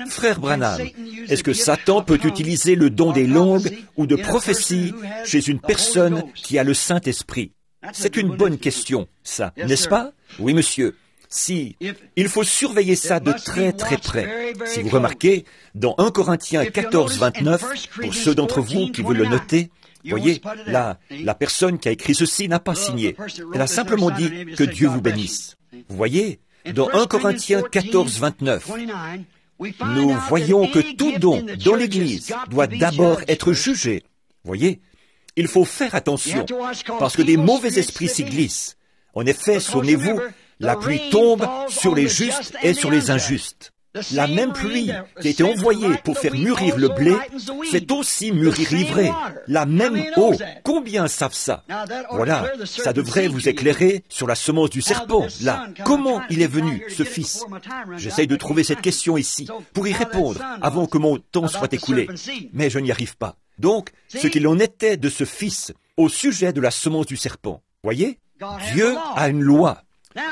Frère Branham, est-ce que Satan peut utiliser le don des langues ou de prophétie chez une personne qui a le Saint-Esprit? C'est une bonne question, ça, n'est-ce pas? Oui, monsieur. Si, il faut surveiller ça de très très près. Si vous remarquez, dans 1 Corinthiens 14, 29, pour ceux d'entre vous qui veulent le noter, voyez, là, la personne qui a écrit ceci n'a pas signé. Elle a simplement dit que Dieu vous bénisse. Vous voyez, dans 1 Corinthiens 14, 29, nous voyons que tout don dans l'Église doit d'abord être jugé. Voyez, il faut faire attention, parce que des mauvais esprits s'y glissent. En effet, souvenez-vous, la pluie tombe sur les justes et sur les injustes. La même pluie qui a été envoyée pour faire mûrir le blé fait aussi mûrir l'ivraie. La même eau. Combien savent ça? Voilà, ça devrait vous éclairer sur la semence du serpent. Là, comment il est venu, ce fils? J'essaye de trouver cette question ici, pour y répondre, avant que mon temps soit écoulé. Mais je n'y arrive pas. Donc, ce qu'il en était de ce fils au sujet de la semence du serpent. Voyez? Dieu a une loi.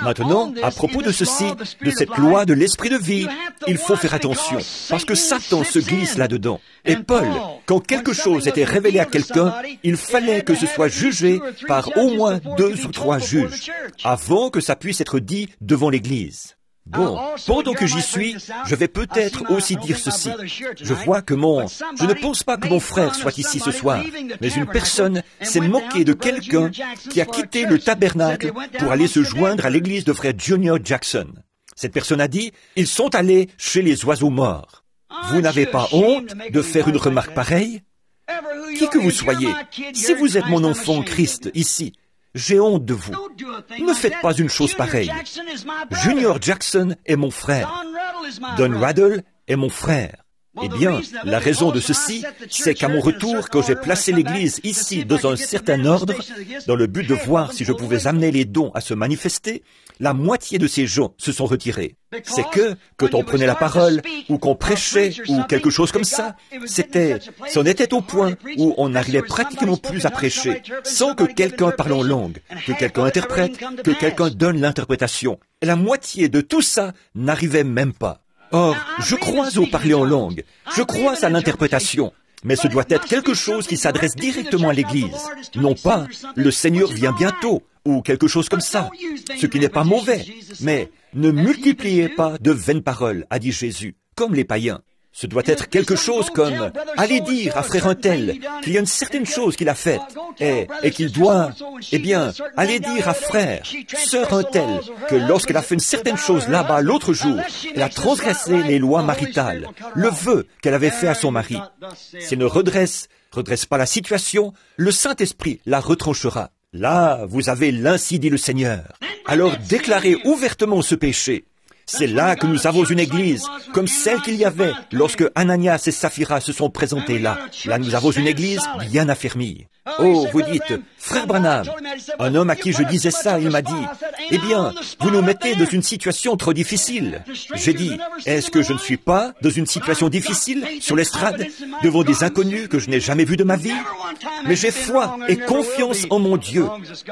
Maintenant, à propos de ceci, de cette loi de l'esprit de vie, il faut faire attention, parce que Satan se glisse là-dedans. Et Paul, quand quelque chose était révélé à quelqu'un, il fallait que ce soit jugé par au moins 2 ou 3 juges, avant que ça puisse être dit devant l'Église. Bon, pendant que j'y suis, je vais peut-être aussi dire ceci. Je vois que je ne pense pas que mon frère soit ici ce soir, mais une personne s'est moquée de quelqu'un qui a quitté le tabernacle pour aller se joindre à l'église de frère Junior Jackson. Cette personne a dit, ils sont allés chez les oiseaux morts. Vous n'avez pas honte de faire une remarque pareille? Qui que vous soyez, si vous êtes mon enfant Christ ici, j'ai honte de vous. Ne faites pas une chose pareille. Junior Jackson est mon frère. Don Raddle est mon frère. Eh bien, la raison de ceci, c'est qu'à mon retour, quand j'ai placé l'Église ici dans un certain ordre, dans le but de voir si je pouvais amener les dons à se manifester, la moitié de ces gens se sont retirés. C'est que, quand on prenait la parole, ou qu'on prêchait, ou quelque chose comme ça, c'en était au point où on n'arrivait pratiquement plus à prêcher, sans que quelqu'un parle en langue, que quelqu'un interprète, que quelqu'un donne l'interprétation. Et la moitié de tout ça n'arrivait même pas. Or, je crois au parler en langue, je crois à l'interprétation, mais ce doit être quelque chose qui s'adresse directement à l'Église, non pas « le Seigneur vient bientôt » ou quelque chose comme ça, ce qui n'est pas mauvais, mais ne multipliez pas de vaines paroles, a dit Jésus, comme les païens. Ce doit être quelque chose comme « allez dire à frère un tel qu'il y a une certaine chose qu'il a faite et qu'il doit, eh bien, allez dire à frère, sœur un tel, que lorsqu'elle a fait une certaine chose là-bas l'autre jour, elle a transgressé les lois maritales, le vœu qu'elle avait fait à son mari. Si elle ne redresse pas la situation, le Saint-Esprit la retranchera. Là, vous avez l'ainsi dit le Seigneur. Alors déclarez ouvertement ce péché. C'est là que nous avons une église, comme celle qu'il y avait lorsque Ananias et Saphira se sont présentés là. Là, nous avons une église bien affermie. Oh, vous dites, frère Branham, un homme à qui je disais ça, il m'a dit, eh bien, vous nous mettez dans une situation trop difficile. J'ai dit, est-ce que je ne suis pas dans une situation difficile sur l'estrade, devant des inconnus que je n'ai jamais vus de ma vie? Mais j'ai foi et confiance en mon Dieu,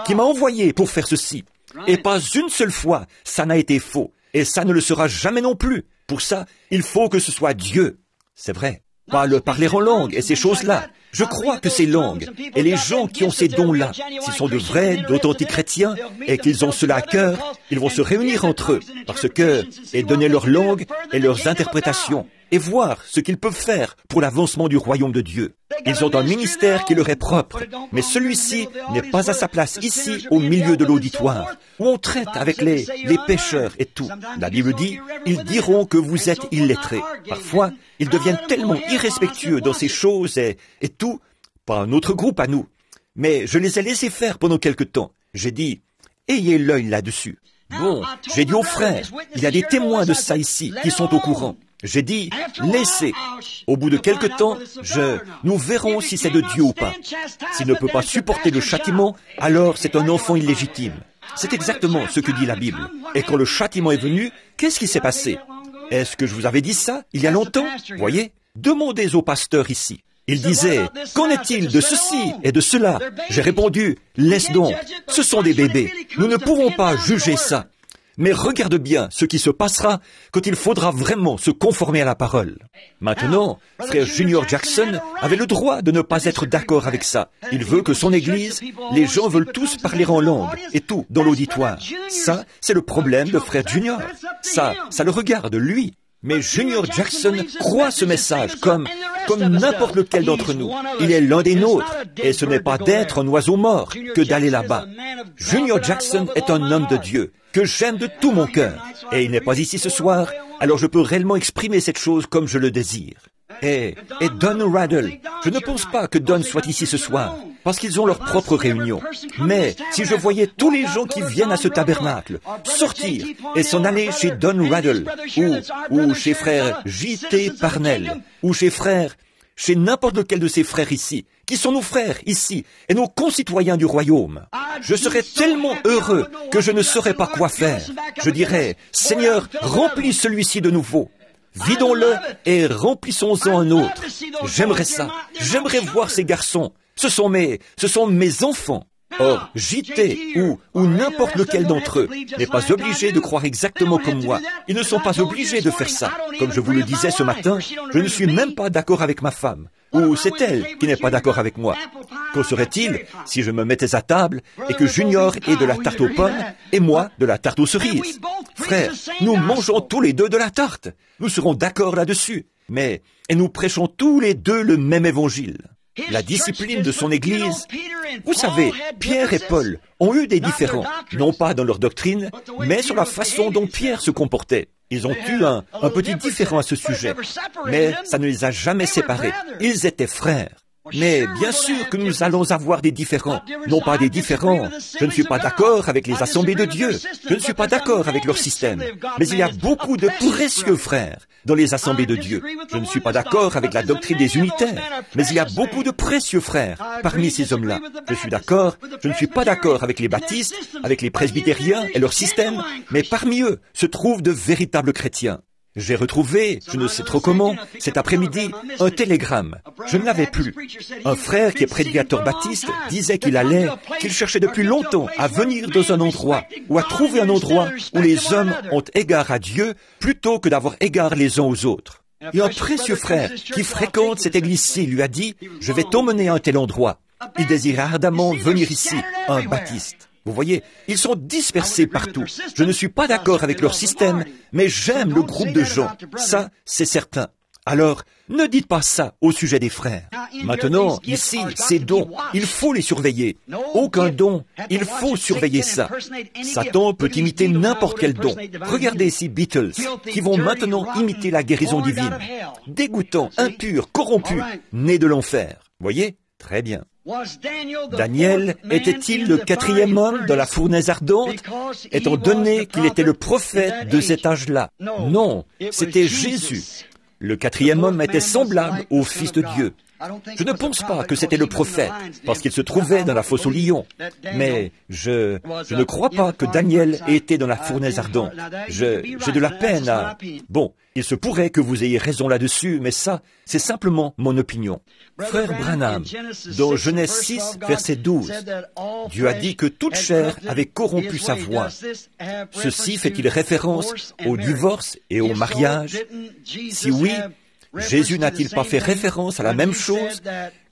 qui m'a envoyé pour faire ceci. Et pas une seule fois, ça n'a été faux. Et ça ne le sera jamais non plus. Pour ça, il faut que ce soit Dieu. C'est vrai. Pas le parler en langue et ces choses-là. Je crois que ces langues et les gens qui ont ces dons-là, s'ils sont de vrais, d'authentiques chrétiens et qu'ils ont cela à cœur, ils vont se réunir entre eux et donner leur langue et leurs interprétations et voir ce qu'ils peuvent faire pour l'avancement du royaume de Dieu. Ils ont un ministère qui leur est propre, mais celui-ci n'est pas à sa place ici au milieu de l'auditoire, où on traite avec les pécheurs et tout. La Bible dit, ils diront que vous êtes illettrés. Parfois, ils deviennent tellement irrespectueux dans ces choses et tout, pas un autre groupe à nous. Mais je les ai laissés faire pendant quelque temps. J'ai dit, ayez l'œil là-dessus. Bon, j'ai dit aux frères, il y a des témoins de ça ici qui sont au courant. J'ai dit, laissez. Au bout de quelque temps, nous verrons si c'est de Dieu ou pas. S'il ne peut pas supporter le châtiment, alors c'est un enfant illégitime. C'est exactement ce que dit la Bible. Et quand le châtiment est venu, qu'est-ce qui s'est passé? Est-ce que je vous avais dit ça il y a longtemps? Voyez, demandez au pasteur ici. Il disait, qu'en est-il de ceci et de cela? J'ai répondu, laisse donc, ce sont des bébés. Nous ne pouvons pas juger ça. Mais regarde bien ce qui se passera quand il faudra vraiment se conformer à la parole. Maintenant, frère Junior Jackson avait le droit de ne pas être d'accord avec ça. Il veut que son Église, les gens veulent tous parler en langue et tout dans l'auditoire. Ça, c'est le problème de frère Junior. Ça le regarde, lui. Mais Junior Jackson croit ce message comme n'importe lequel d'entre nous. Il est l'un des nôtres, et ce n'est pas d'être un oiseau mort que d'aller là-bas. Junior Jackson est un homme de Dieu, que j'aime de tout mon cœur, et il n'est pas ici ce soir, alors je peux réellement exprimer cette chose comme je le désire. Et Don Raddle, je ne pense pas que Don soit ici ce soir, parce qu'ils ont leur propre réunion. Mais si je voyais tous les gens qui viennent à ce tabernacle sortir et s'en aller chez Don Raddle, ou chez frère J.T. Parnell, ou chez n'importe lequel de ces frères ici, qui sont nos frères ici, et nos concitoyens du royaume, je serais tellement heureux que je ne saurais pas quoi faire. Je dirais, Seigneur, remplis celui-ci de nouveau. Vidons-le et remplissons-en un autre. J'aimerais ça. J'aimerais voir ces garçons. Ce sont mes enfants. Or, JT ou n'importe lequel d'entre eux n'est pas obligé de croire exactement comme moi. Ils ne sont pas obligés de faire ça. Comme je vous le disais ce matin, je ne suis même pas d'accord avec ma femme. Ou c'est elle qui n'est pas d'accord avec moi. Qu'en serait-il si je me mettais à table et que Junior ait de la tarte aux pommes et moi de la tarte aux cerises? Frère, nous mangeons tous les deux de la tarte. Nous serons d'accord là-dessus. Et nous prêchons tous les deux le même évangile. La discipline de son Église, vous savez, Pierre et Paul ont eu des différends, non pas dans leur doctrine, mais sur la façon dont Pierre se comportait. Ils ont eu un petit différend à ce sujet, mais ça ne les a jamais séparés. Ils étaient frères. Mais bien sûr que nous allons avoir des différends. Non pas des différends. Je ne suis pas d'accord avec les assemblées de Dieu. Je ne suis pas d'accord avec leur système. Mais il y a beaucoup de précieux frères dans les assemblées de Dieu. Je ne suis pas d'accord avec la doctrine des unitaires. Mais il y a beaucoup de précieux frères parmi ces hommes-là. Je suis d'accord. Je ne suis pas d'accord avec les baptistes, avec les presbytériens et leur système. Mais parmi eux se trouvent de véritables chrétiens. J'ai retrouvé, je ne sais trop comment, cet après-midi, un télégramme. Je ne l'avais plus. Un frère qui est prédicateur baptiste disait qu'il cherchait depuis longtemps à venir dans un endroit, ou à trouver un endroit où les hommes ont égard à Dieu plutôt que d'avoir égard les uns aux autres. Et un précieux frère qui fréquente cette église-ci lui a dit, « Je vais t'emmener à un tel endroit. » Il désirait ardemment venir ici, un baptiste. Vous voyez, ils sont dispersés partout. Je ne suis pas d'accord avec leur système, mais j'aime le groupe de gens. Ça, c'est certain. Alors, ne dites pas ça au sujet des frères. Maintenant, ici, ces dons, il faut les surveiller. Aucun don, il faut surveiller ça. Satan peut imiter n'importe quel don. Regardez ces Beatles, qui vont maintenant imiter la guérison divine. Dégoûtants, impurs, corrompus, nés de l'enfer. Voyez? Très bien. Daniel était-il le quatrième homme dans la fournaise ardente, étant donné qu'il était le prophète de cet âge-là? Non, c'était Jésus. Le quatrième homme était semblable au Fils de Dieu. Je ne pense pas que c'était le prophète, parce qu'il se trouvait dans la fosse aux lions. Mais je ne crois pas que Daniel ait été dans la fournaise ardente. J'ai de la peine à... Bon, il se pourrait que vous ayez raison là-dessus, mais ça, c'est simplement mon opinion. Frère Branham, dans Genèse 6, verset 12, Dieu a dit que toute chair avait corrompu sa voix. Ceci fait-il référence au divorce et au mariage? Si oui, Jésus n'a-t-il pas fait référence à la même chose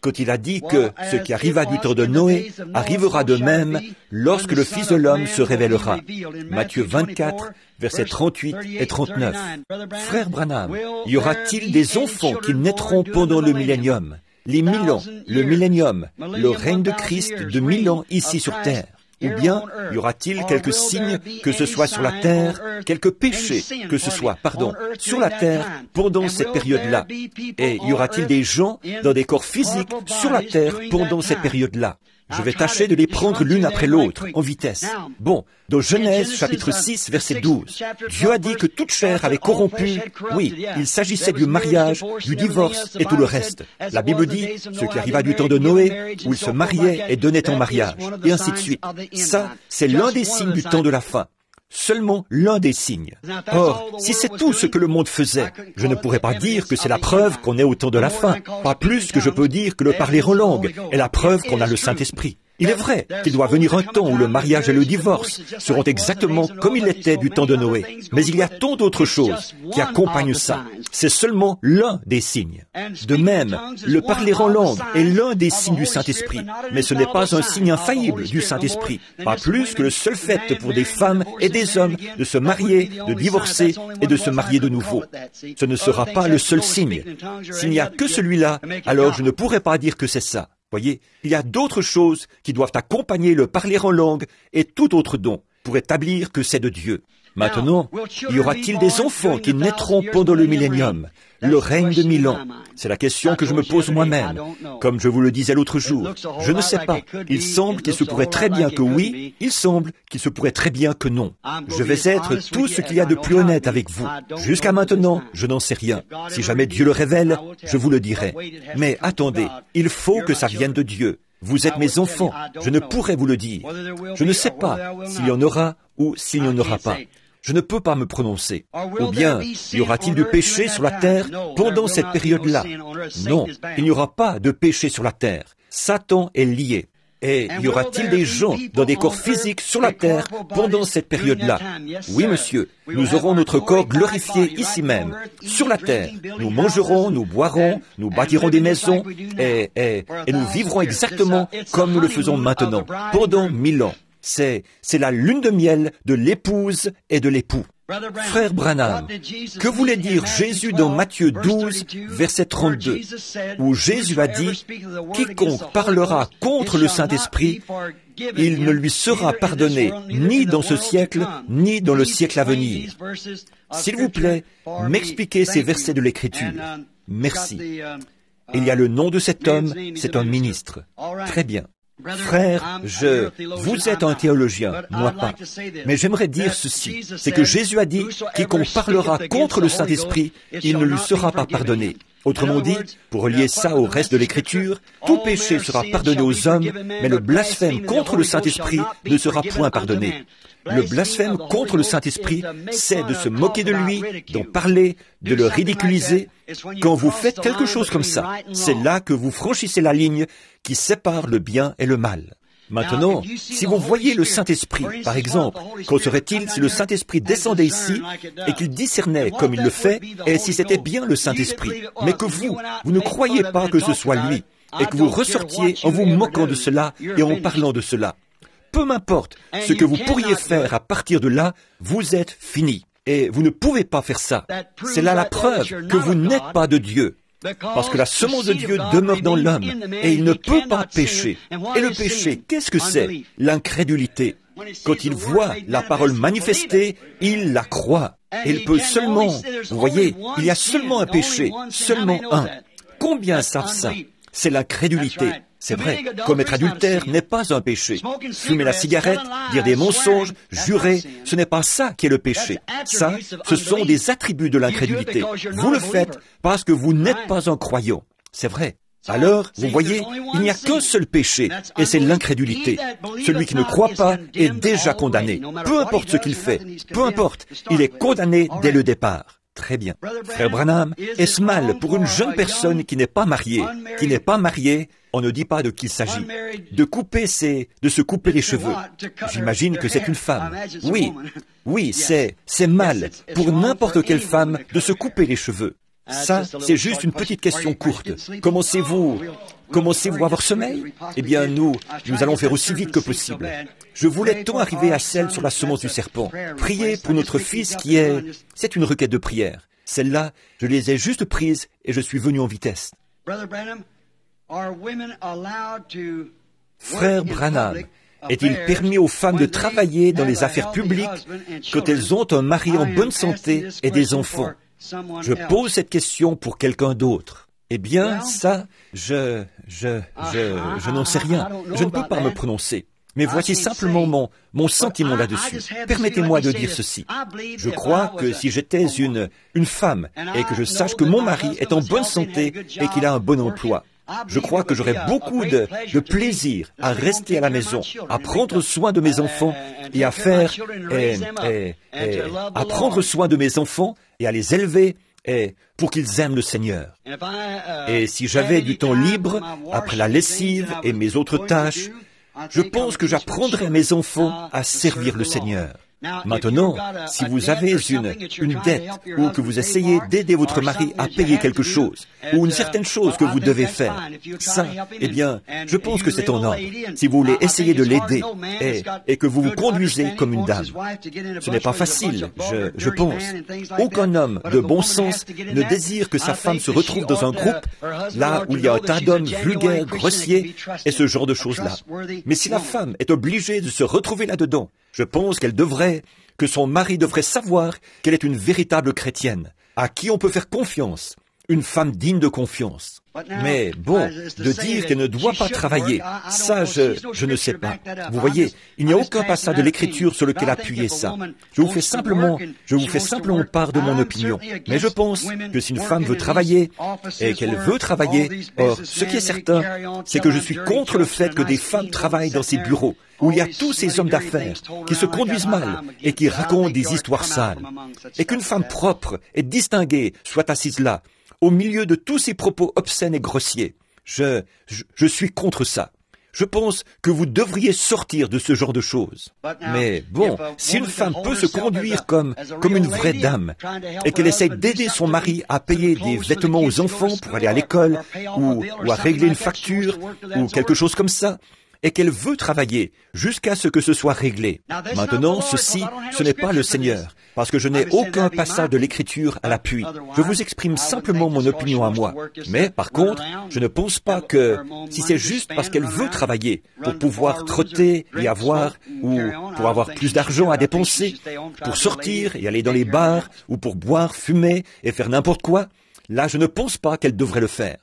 quand il a dit que ce qui arriva du temps de Noé arrivera de même lorsque le Fils de l'homme se révélera? Matthieu 24, versets 38 et 39. Frère Branham, y aura-t-il des enfants qui naîtront pendant le millénium, les 1000 ans, le millénium, le règne de Christ de 1000 ans ici sur terre? Ou bien y aura-t-il quelques signes, que ce soit sur la terre, quelques péchés, que ce soit, sur la terre pendant cette période-là? Et y aura-t-il des gens dans des corps physiques sur la terre pendant cette période-là? Je vais tâcher de les prendre l'une après l'autre, en vitesse. Bon, dans Genèse chapitre 6, verset 12, Dieu a dit que toute chair avait corrompu. Oui, il s'agissait du mariage, du divorce et tout le reste. La Bible dit ce qui arriva du temps de Noé, où il se mariait et donnait en mariage, et ainsi de suite. Ça, c'est l'un des signes du temps de la fin. Seulement l'un des signes. Or, si c'est tout ce que le monde faisait, je ne pourrais pas dire que c'est la preuve qu'on est au temps de la fin, pas plus que je peux dire que le parler en langue est la preuve qu'on a le Saint-Esprit. Il est vrai qu'il doit venir un temps où le mariage et le divorce seront exactement comme il était du temps de Noé. Mais il y a tant d'autres choses qui accompagnent ça. C'est seulement l'un des signes. De même, le parler en langue est l'un des signes du Saint-Esprit. Mais ce n'est pas un signe infaillible du Saint-Esprit. Pas plus que le seul fait pour des femmes et des hommes de se marier, de divorcer et de se marier de nouveau. Ce ne sera pas le seul signe. S'il n'y a que celui-là, alors je ne pourrais pas dire que c'est ça. Voyez, il y a d'autres choses qui doivent accompagner le parler en langue et tout autre don pour établir que c'est de Dieu. Maintenant, y aura-t-il des enfants qui naîtront pendant le millénium, le règne de 1000 ans? C'est la question que je me pose moi-même. Comme je vous le disais l'autre jour, je ne sais pas. Il semble qu'il se pourrait très bien que oui, il semble qu'il se pourrait très bien que non. Je vais être tout ce qu'il y a de plus honnête avec vous. Jusqu'à maintenant, je n'en sais rien. Si jamais Dieu le révèle, je vous le dirai. Mais attendez, il faut que ça vienne de Dieu. Vous êtes mes enfants, je ne pourrais vous le dire. Je ne sais pas s'il y en aura ou s'il n'y en aura pas. Je ne peux pas me prononcer. Ou bien, y aura-t-il du péché sur la terre pendant cette période-là? Non, il n'y aura pas de péché sur la terre. Satan est lié. Et y aura-t-il des gens dans des corps physiques sur la terre pendant cette période-là? Oui, monsieur, nous aurons notre corps glorifié ici même, sur la terre. Nous mangerons, nous boirons, nous bâtirons des maisons et nous vivrons exactement comme nous le faisons maintenant, pendant 1000 ans. C'est la lune de miel de l'épouse et de l'époux. Frère Branham, que voulait dire Jésus dans Matthieu 12, verset 32, où Jésus a dit « Quiconque parlera contre le Saint-Esprit, il ne lui sera pardonné ni dans ce siècle, ni dans le siècle à venir. » S'il vous plaît, m'expliquez ces versets de l'Écriture. Merci. Il y a le nom de cet homme, c'est un ministre. Très bien. Frère, vous êtes un théologien, moi pas. Mais j'aimerais dire ceci, c'est que Jésus a dit, quiconque parlera contre le Saint-Esprit, il ne lui sera pas pardonné. Autrement dit, pour relier ça au reste de l'Écriture, tout péché sera pardonné aux hommes, mais le blasphème contre le Saint-Esprit ne sera point pardonné. Le blasphème contre le Saint-Esprit, c'est de se moquer de lui, d'en parler, de le ridiculiser. Quand vous faites quelque chose comme ça, c'est là que vous franchissez la ligne qui sépare le bien et le mal. Maintenant, si vous voyez le Saint-Esprit, par exemple, qu'en serait-il si le Saint-Esprit descendait ici et qu'il discernait comme il le fait, et si c'était bien le Saint-Esprit, mais que vous ne croyez pas que ce soit lui, et que vous ressortiez en vous moquant de cela et en parlant de cela? Peu m'importe ce que vous pourriez faire à partir de là, vous êtes fini. Et vous ne pouvez pas faire ça. C'est là la preuve que vous n'êtes pas de Dieu. Parce que la semence de Dieu demeure dans l'homme et il ne peut pas pécher. Et le péché, qu'est-ce que c'est? L'incrédulité. Quand il voit la parole manifestée, il la croit. Et il peut seulement, vous voyez, il y a seulement un péché, seulement un. Combien savent ça? C'est l'incrédulité. C'est vrai, commettre adultère n'est pas un péché. Fumer la cigarette, dire des mensonges, jurer, ce n'est pas ça qui est le péché. Ça, ce sont des attributs de l'incrédulité. Vous le faites parce que vous n'êtes pas un croyant. C'est vrai. Alors, vous voyez, il n'y a qu'un seul péché, et c'est l'incrédulité. Celui qui ne croit pas est déjà condamné. Peu importe ce qu'il fait, peu importe, il est condamné dès le départ. Très bien. Frère Branham, est-ce mal pour une jeune personne qui n'est pas mariée, on ne dit pas de qui il s'agit, de se couper les cheveux? J'imagine que c'est une femme. Oui, c'est mal pour n'importe quelle femme de se couper les cheveux. Ça, c'est juste une petite question courte. Commencez-vous à avoir sommeil? Eh bien, nous allons faire aussi vite que possible. Je voulais tant arriver à celle sur la semence du serpent. Priez pour notre fils c'est une requête de prière. Celle-là, je les ai juste prises et je suis venu en vitesse. Frère Branham, est-il permis aux femmes de travailler dans les affaires publiques quand elles ont un mari en bonne santé et des enfants? Je pose cette question pour quelqu'un d'autre. Eh bien, ça, je n'en sais rien. Je ne peux pas me prononcer. Mais voici simplement mon sentiment là-dessus. Permettez-moi de dire ceci. Je crois que si j'étais une femme et que je sache que mon mari est en bonne santé et qu'il a un bon emploi, je crois que j'aurais beaucoup de plaisir à rester à la maison, à prendre soin de mes enfants et à prendre soin de mes enfants et à les élever pour qu'ils aiment le Seigneur. Et si j'avais du temps libre après la lessive et mes autres tâches, Je pense que j'apprendrai à mes enfants à servir le Seigneur. Maintenant, si vous avez une dette ou que vous essayez d'aider votre mari à payer quelque chose ou une certaine chose que vous devez faire, ça, eh bien, je pense que c'est en ordre. Si vous voulez essayer de l'aider et que vous vous conduisez comme une dame, ce n'est pas facile, je pense. Aucun homme de bon sens ne désire que sa femme se retrouve dans un groupe là où il y a un tas d'hommes vulgaires, grossiers et ce genre de choses-là. Mais si la femme est obligée de se retrouver là-dedans, je pense que son mari devrait savoir qu'elle est une véritable chrétienne, à qui on peut faire confiance, une femme digne de confiance. Mais bon, de dire qu'elle ne doit pas travailler, ça, je ne sais pas. Vous voyez, il n'y a aucun passage de l'Écriture sur lequel appuyer ça. Je vous fais simplement part de mon opinion. Mais je pense que si une femme veut travailler, et qu'elle veut travailler, or, ce qui est certain, c'est que je suis contre le fait que des femmes travaillent dans ces bureaux, où il y a tous ces hommes d'affaires qui se conduisent mal et qui racontent des histoires sales. Et qu'une femme propre et distinguée soit assise là, au milieu de tous ces propos obscènes et grossiers. Je suis contre ça. Je pense que vous devriez sortir de ce genre de choses. Mais bon, si une femme peut se conduire comme une vraie dame et qu'elle essaie d'aider son mari à payer des vêtements aux enfants pour aller à l'école ou à régler une facture ou quelque chose comme ça, et qu'elle veut travailler jusqu'à ce que ce soit réglé. Maintenant, ce n'est pas le Seigneur, parce que je n'ai aucun passage de l'Écriture à l'appui. Je vous exprime simplement mon opinion à moi. Mais, par contre, je ne pense pas que, si c'est juste parce qu'elle veut travailler, pour pouvoir trotter et avoir, ou pour avoir plus d'argent à dépenser, pour sortir et aller dans les bars, ou pour boire, fumer et faire n'importe quoi, là, je ne pense pas qu'elle devrait le faire.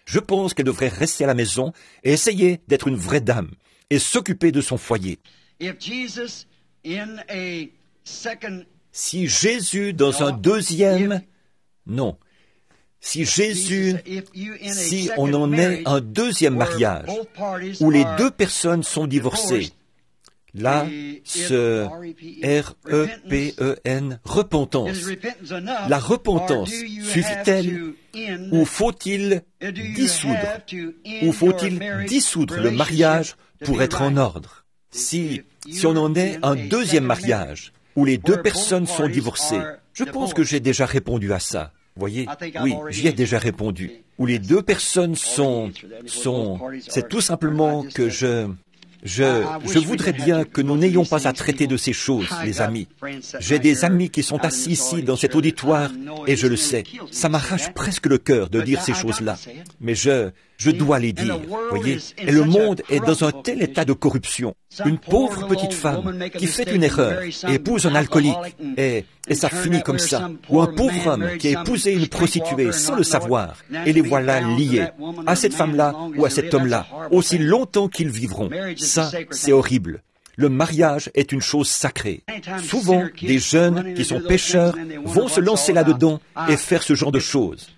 Je pense qu'elle devrait rester à la maison et essayer d'être une vraie dame et s'occuper de son foyer. Si Jésus dans un deuxième... Non. Si on en est un deuxième mariage où les deux personnes sont divorcées, là, ce R-E-P-E-N, repentance. La repentance suffit-elle ou faut-il dissoudre le mariage pour être en ordre? Si on en est un deuxième mariage où les deux personnes sont divorcées, je pense que j'ai déjà répondu à ça. Voyez? Oui, j'y ai déjà répondu. Où les deux personnes c'est tout simplement que je voudrais bien que nous n'ayons pas à traiter de ces choses, les amis. J'ai des amis qui sont assis ici dans cet auditoire, et je le sais. Ça m'arrache presque le cœur de dire ces choses-là. Mais je dois les dire, voyez. Et le monde est dans un tel état de corruption. Une pauvre petite femme qui fait une erreur et épouse un alcoolique, et ça finit comme ça. Ou un pauvre homme qui a épousé une prostituée sans le savoir, et les voilà liés à cette femme-là ou à cet homme-là, aussi longtemps qu'ils vivront. Ça, c'est horrible. Le mariage est une chose sacrée. Souvent, des jeunes qui sont pécheurs vont se lancer là-dedans et faire ce genre de choses.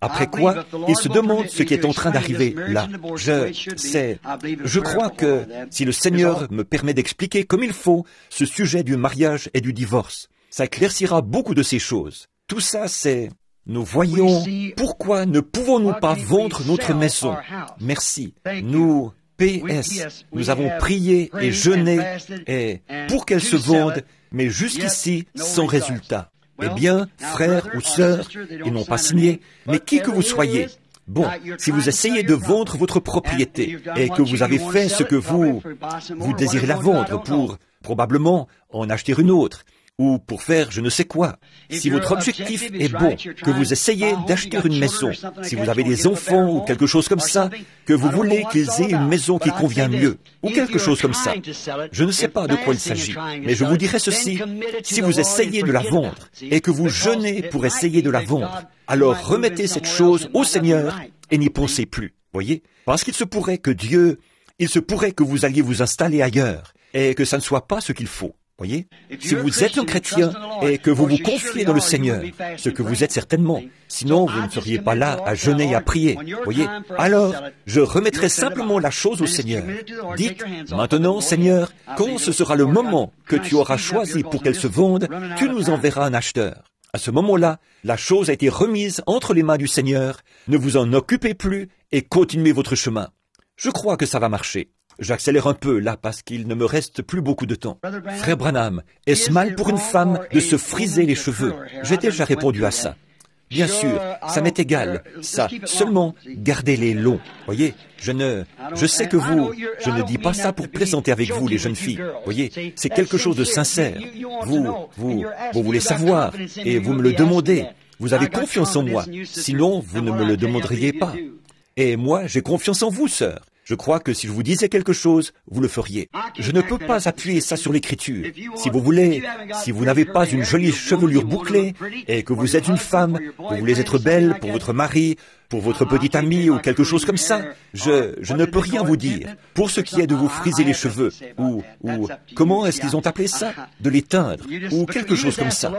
Après quoi, ils se demandent ce qui est en train d'arriver là. Je crois que si le Seigneur me permet d'expliquer comme il faut ce sujet du mariage et du divorce, ça éclaircira beaucoup de ces choses. Tout ça, c'est... Nous voyons pourquoi ne pouvons-nous pas vendre notre maison. Merci. Nous... P.S. Nous avons prié et jeûné pour qu'elle se vende, mais jusqu'ici sans résultat. Eh bien, frères ou sœurs, ils n'ont pas signé, mais qui que vous soyez, bon, si vous essayez de vendre votre propriété et que vous avez fait ce que vous désirez la vendre pour probablement en acheter une autre, ou pour faire je ne sais quoi. Si votre objectif est bon, que vous essayez d'acheter une maison, si vous avez des enfants ou quelque chose comme ça, que vous voulez qu'ils aient une maison qui convient mieux, ou quelque chose comme ça. Je ne sais pas de quoi il s'agit, mais je vous dirai ceci, si vous essayez de la vendre et que vous jeûnez pour essayer de la vendre, alors remettez cette chose au Seigneur et n'y pensez plus. Voyez? Parce qu'il se pourrait que vous alliez vous installer ailleurs et que ça ne soit pas ce qu'il faut. Voyez, si vous êtes un chrétien et que vous vous confiez dans le Seigneur, ce que vous êtes certainement, sinon vous ne seriez pas là à jeûner et à prier. Voyez, alors je remettrai simplement la chose au Seigneur. Dites, maintenant Seigneur, quand ce sera le moment que tu auras choisi pour qu'elle se vonde, tu nous enverras un acheteur. À ce moment-là, la chose a été remise entre les mains du Seigneur, ne vous en occupez plus et continuez votre chemin. Je crois que ça va marcher. J'accélère un peu là parce qu'il ne me reste plus beaucoup de temps. Frère Branham, est-ce mal pour une femme de se friser les cheveux? J'ai déjà répondu à ça. Bien sûr, ça m'est égal. Ça, seulement, gardez-les longs. Voyez, je sais que je ne dis pas ça pour plaisanter avec vous, les jeunes filles. Voyez, c'est quelque chose de sincère. Vous voulez savoir et vous me le demandez. Vous avez confiance en moi. Sinon, vous ne me le demanderiez pas. Et moi, j'ai confiance en vous, sœur. Je crois que si je vous disais quelque chose, vous le feriez. Je ne peux pas appuyer ça sur l'écriture. Si vous voulez, si vous n'avez pas une jolie chevelure bouclée et que vous êtes une femme, vous voulez être belle pour votre mari, pour votre petite amie ou quelque chose comme ça, je ne peux rien vous dire. Pour ce qui est de vous friser les cheveux, ou comment est-ce qu'ils ont appelé ça? De les teindre, ou quelque chose comme ça.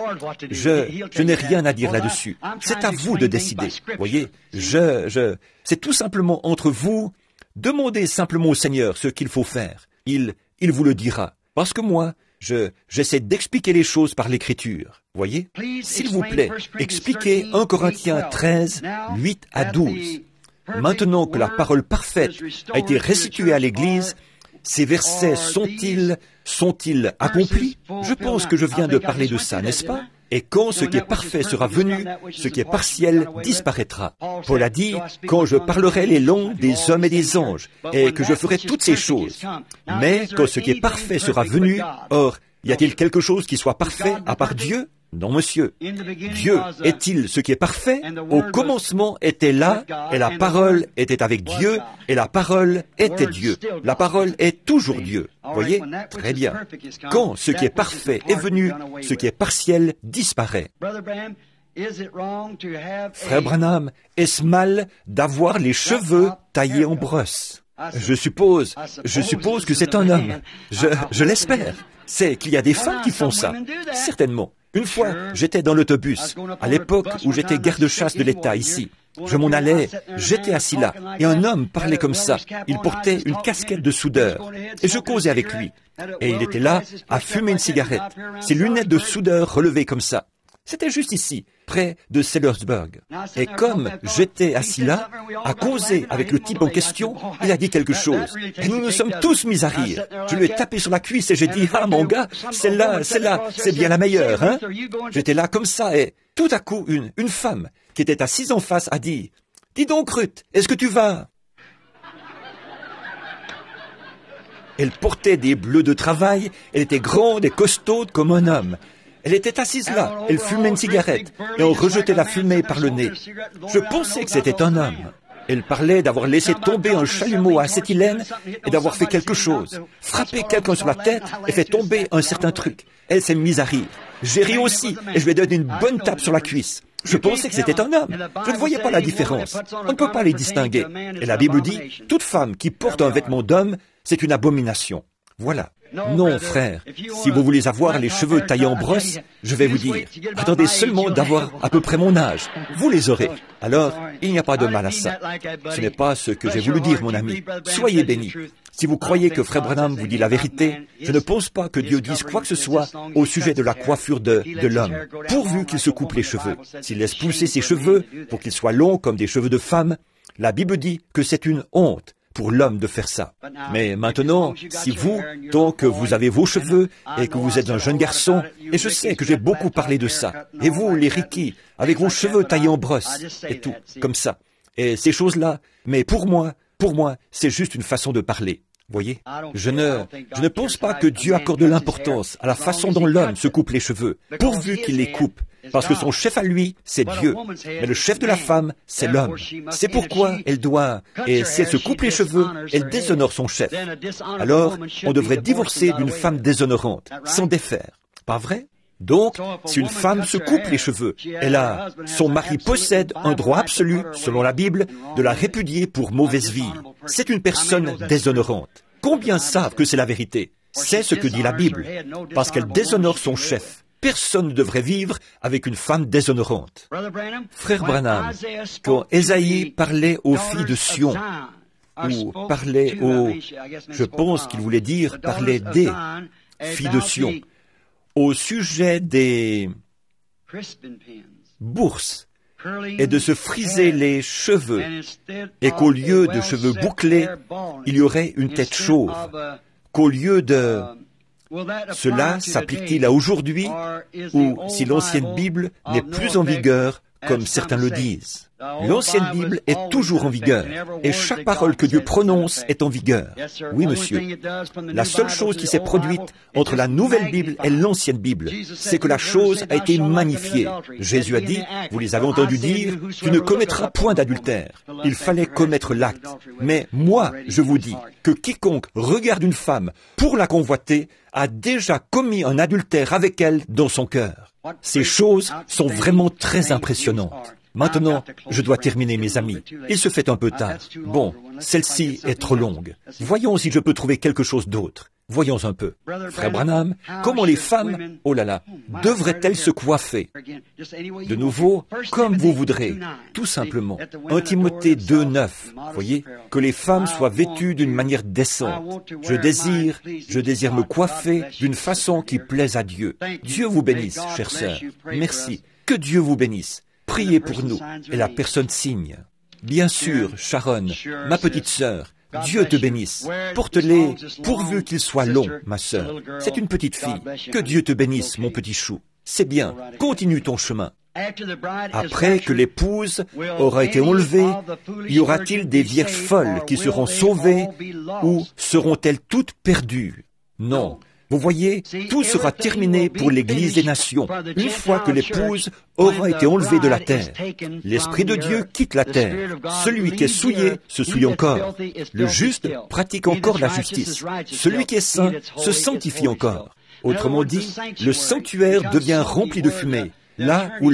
Je n'ai rien à dire là-dessus. C'est à vous de décider. Voyez, c'est tout simplement entre vous. Demandez simplement au Seigneur ce qu'il faut faire. Il vous le dira. Parce que moi, j'essaie d'expliquer les choses par l'Écriture. Voyez? S'il vous plaît, expliquez 1 Corinthiens 13, 8 à 12. Maintenant que la parole parfaite a été restituée à l'Église, ces versets sont-ils accomplis? Je pense que je viens de parler de ça, n'est-ce pas? Et quand ce qui est parfait sera venu, ce qui est partiel disparaîtra. Paul a dit, quand je parlerai les langues des hommes et des anges, et que je ferai toutes ces choses. Mais quand ce qui est parfait sera venu, or, y a-t-il quelque chose qui soit parfait à part Dieu? Non, monsieur. Dieu est-il ce qui est parfait? Au commencement était là, et la parole était avec Dieu, et la parole était Dieu. La parole est toujours Dieu. Voyez? Très bien. Quand ce qui est parfait est venu, ce qui est partiel disparaît. Frère Branham, est-ce mal d'avoir les cheveux taillés en brosse? Je suppose que c'est un homme. Je l'espère. C'est qu'il y a des femmes qui font ça. Certainement. Une fois, j'étais dans l'autobus, à l'époque où j'étais garde-chasse de l'État ici. Je m'en allais, j'étais assis là, et un homme parlait comme ça. Il portait une casquette de soudeur, et je causais avec lui. Et il était là, à fumer une cigarette, ses lunettes de soudeur relevées comme ça. C'était juste ici, près de Sellersburg. Et comme j'étais assis là, à causer avec le type en question, il a dit quelque chose. Et nous nous sommes tous mis à rire. Je lui ai tapé sur la cuisse et j'ai dit, « Ah, mon gars, celle-là, c'est bien la meilleure, hein ?» J'étais là comme ça et tout à coup, une femme qui était assise en face a dit, « Dis donc, Ruth, est-ce que tu vas ?» Elle portait des bleus de travail, elle était grande et costaude comme un homme. Elle était assise là, elle fumait une cigarette, et on rejetait la fumée par le nez. Je pensais que c'était un homme. Elle parlait d'avoir laissé tomber un chalumeau à acétylène et d'avoir fait quelque chose, frappé quelqu'un sur la tête et fait tomber un certain truc. Elle s'est mise à rire. J'ai ri aussi, et je lui ai donné une bonne tape sur la cuisse. Je pensais que c'était un homme. Je ne voyais pas la différence. On ne peut pas les distinguer. Et la Bible dit, toute femme qui porte un vêtement d'homme, c'est une abomination. Voilà. Non, frère, si vous voulez avoir les cheveux taillés en brosse, je vais vous dire, attendez seulement d'avoir à peu près mon âge. Vous les aurez. Alors, il n'y a pas de mal à ça. Ce n'est pas ce que j'ai voulu dire, mon ami. Soyez bénis. Si vous croyez que Frère Branham vous dit la vérité, je ne pense pas que Dieu dise quoi que ce soit au sujet de la coiffure de l'homme, pourvu qu'il se coupe les cheveux. S'il laisse pousser ses cheveux pour qu'ils soient longs comme des cheveux de femme, la Bible dit que c'est une honte pour l'homme de faire ça. Mais maintenant, si vous, tant que vous avez vos cheveux et que vous êtes un jeune garçon, et je sais que j'ai beaucoup parlé de ça, et vous, les Ricky, avec vos cheveux taillés en brosse, et tout, comme ça, et ces choses-là, mais pour moi, c'est juste une façon de parler. Voyez, je ne pense pas que Dieu accorde l'importance à la façon dont l'homme se coupe les cheveux, pourvu qu'il les coupe, parce que son chef à lui, c'est Dieu. Mais le chef de la femme, c'est l'homme. C'est pourquoi elle doit, et si elle se coupe les cheveux, elle déshonore son chef. Alors, on devrait divorcer d'une femme déshonorante, sans défaire. Pas vrai? Donc, si une femme se coupe les cheveux, son mari possède un droit absolu, selon la Bible, de la répudier pour mauvaise vie. C'est une personne déshonorante. Combien savent que c'est la vérité? C'est ce que dit la Bible, parce qu'elle déshonore son chef. Personne ne devrait vivre avec une femme déshonorante. Frère Branham, quand Ésaïe parlait aux filles de Sion, ou parlait je pense qu'il voulait dire parlait des filles de Sion, au sujet des bourses est de se friser les cheveux et qu'au lieu de cheveux bouclés, il y aurait une tête chauve, qu'au lieu de... Cela s'applique-t-il à aujourd'hui ou si l'ancienne Bible n'est plus en vigueur, comme certains le disent? L'ancienne Bible est toujours en vigueur, et chaque parole que Dieu prononce est en vigueur. Oui, monsieur. La seule chose qui s'est produite entre la nouvelle Bible et l'ancienne Bible, c'est que la chose a été magnifiée. Jésus a dit, vous les avez entendus dire, tu ne commettras point d'adultère. Il fallait commettre l'acte. Mais moi, je vous dis que quiconque regarde une femme pour la convoiter a déjà commis un adultère avec elle dans son cœur. Ces choses sont vraiment très impressionnantes. Maintenant, je dois terminer, mes amis. Il se fait un peu tard. Bon, celle-ci est trop longue. Voyons si je peux trouver quelque chose d'autre. Voyons un peu. Frère Branham, comment les femmes, oh là là, devraient-elles se coiffer? De nouveau, comme vous voudrez, tout simplement. 1 Timothée 2:9, voyez, que les femmes soient vêtues d'une manière décente. Je désire me coiffer d'une façon qui plaise à Dieu. Dieu vous bénisse, chère sœur. Merci. Que Dieu vous bénisse. Priez pour nous. Et la personne signe. Bien sûr, Sharon, ma petite sœur, Dieu te bénisse. Porte-les, pourvu qu'ils soient longs, ma sœur. C'est une petite fille. Que Dieu te bénisse, mon petit chou. C'est bien. Continue ton chemin. Après que l'épouse aura été enlevée, y aura-t-il des vierges folles qui seront sauvées ou seront-elles toutes perdues? Non. Vous voyez, tout sera terminé pour l'Église des nations, une fois que l'épouse aura été enlevée de la terre. L'Esprit de Dieu quitte la terre. Celui qui est souillé se souille encore. Le juste pratique encore la justice. Celui qui est saint se sanctifie encore. Autrement dit, le sanctuaire devient rempli de fumée. Là où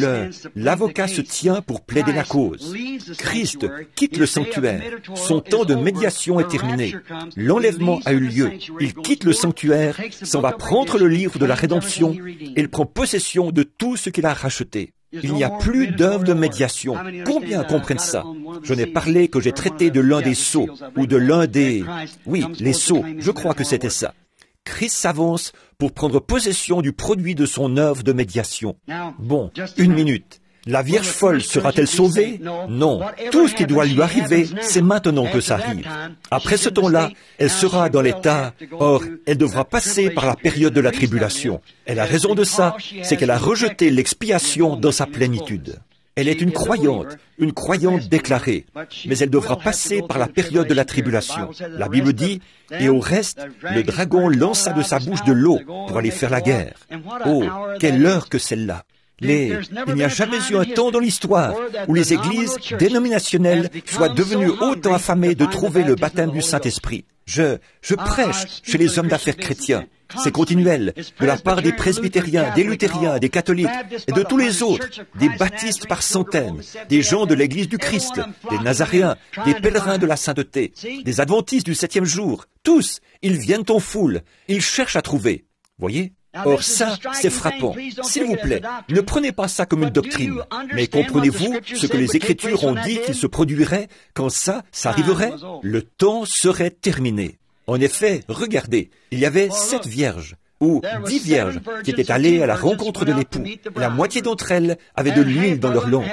l'avocat se tient pour plaider la cause. Christ quitte le sanctuaire. Son temps de médiation est terminé. L'enlèvement a eu lieu. Il quitte le sanctuaire, s'en va prendre le livre de la rédemption et il prend possession de tout ce qu'il a racheté. Il n'y a plus d'œuvre de médiation. Combien comprennent ça? Je n'ai parlé que j'ai traité de l'un des sceaux, ou de l'un des... Oui, les sceaux, je crois que c'était ça. Christ s'avance pour prendre possession du produit de son œuvre de médiation. Bon, une minute. La Vierge folle sera-t-elle sauvée? Non. Tout ce qui doit lui arriver, c'est maintenant que ça arrive. Après ce temps-là, elle sera dans l'état. Or, elle devra passer par la période de la tribulation. Elle a raison de ça, c'est qu'elle a rejeté l'expiation dans sa plénitude. Elle est une croyante déclarée, mais elle devra passer par la période de la tribulation. La Bible dit, et au reste, le dragon lança de sa bouche de l'eau pour aller faire la guerre. Oh, quelle heure que celle-là! Il n'y a jamais eu un temps dans l'histoire où les églises dénominationnelles soient devenues autant affamées de trouver le baptême du Saint-Esprit. Je prêche chez les hommes d'affaires chrétiens. C'est continuel, de la part des presbytériens, des luthériens, des catholiques et de tous les autres, des baptistes par centaines, des gens de l'Église du Christ, des nazaréens, des pèlerins de la sainteté, des adventistes du 7e jour. Tous, ils viennent en foule, ils cherchent à trouver. Voyez? Or ça, c'est frappant. S'il vous plaît, ne prenez pas ça comme une doctrine, mais comprenez-vous ce que les Écritures ont dit qu'il se produirait quand ça arriverait? Le temps serait terminé. En effet, regardez, il y avait 7 vierges, ou 10 vierges, qui étaient allées à la rencontre de l'époux. La moitié d'entre elles avaient de l'huile dans leur lampe.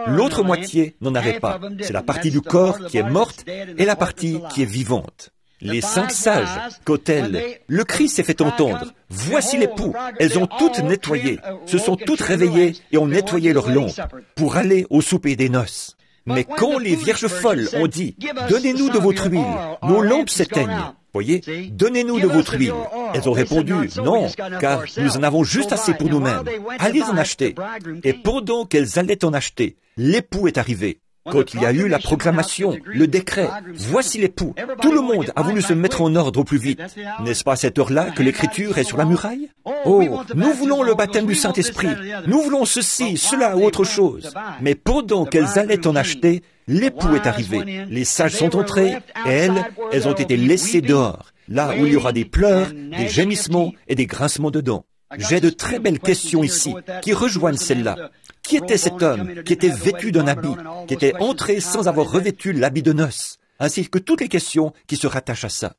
L'autre moitié n'en avait pas. C'est la partie du corps qui est morte et la partie qui est vivante. Les 5 sages, quand le cri s'est fait entendre, voici l'époux, elles ont toutes nettoyé, se sont toutes réveillées et ont nettoyé leurs lampes pour aller au souper des noces. Mais quand les vierges folles ont dit, donnez-nous de votre huile, nos lampes s'éteignent. Voyez, donnez-nous de votre huile. Elles ont répondu, non, car nous en avons juste assez pour nous-mêmes. Allez en acheter. Et pendant qu'elles allaient en acheter, l'époux est arrivé. Quand il y a eu la proclamation, le décret, voici l'époux, tout le monde a voulu se mettre en ordre au plus vite. N'est-ce pas à cette heure-là que l'Écriture est sur la muraille? Oh, nous voulons le baptême du Saint-Esprit, nous voulons ceci, cela ou autre chose. Mais pendant qu'elles allaient en acheter, l'époux est arrivé. Les sages sont entrés et elles ont été laissées dehors, là où il y aura des pleurs, des gémissements et des grincements de dents. J'ai de très belles questions ici, qui rejoignent celle-là. Qui était cet homme qui était vêtu d'un habit, qui était entré sans avoir revêtu l'habit de noces, ainsi que toutes les questions qui se rattachent à ça?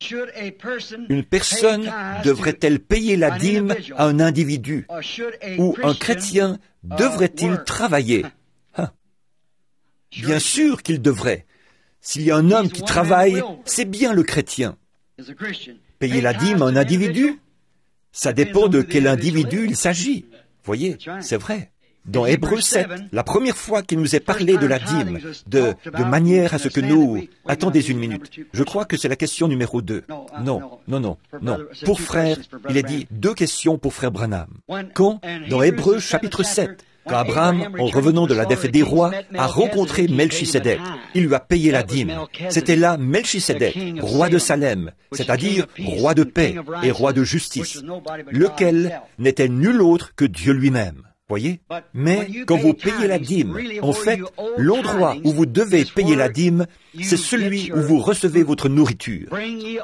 Une personne devrait-elle payer la dîme à un individu? Ou un chrétien devrait-il travailler? Bien sûr qu'il devrait. S'il y a un homme qui travaille, c'est bien le chrétien. Payer la dîme à un individu, ça dépend de quel individu il s'agit. Voyez, c'est vrai. Dans Hébreux 7, la première fois qu'il nous est parlé de la dîme, de manière à ce que nous... Attendez une minute. Je crois que c'est la question numéro 2. Non. Pour frère, il est dit 2 questions pour frère Branham. Quand, dans Hébreux chapitre 7, quand Abraham, en revenant de la défaite des rois, a rencontré Melchisédek, il lui a payé la dîme. C'était là Melchisédek, roi de Salem, c'est-à-dire roi de paix et roi de justice, lequel n'était nul autre que Dieu lui-même. Voyez? Mais quand vous payez la dîme, en fait, l'endroit où vous devez payer la dîme, c'est celui où vous recevez votre nourriture.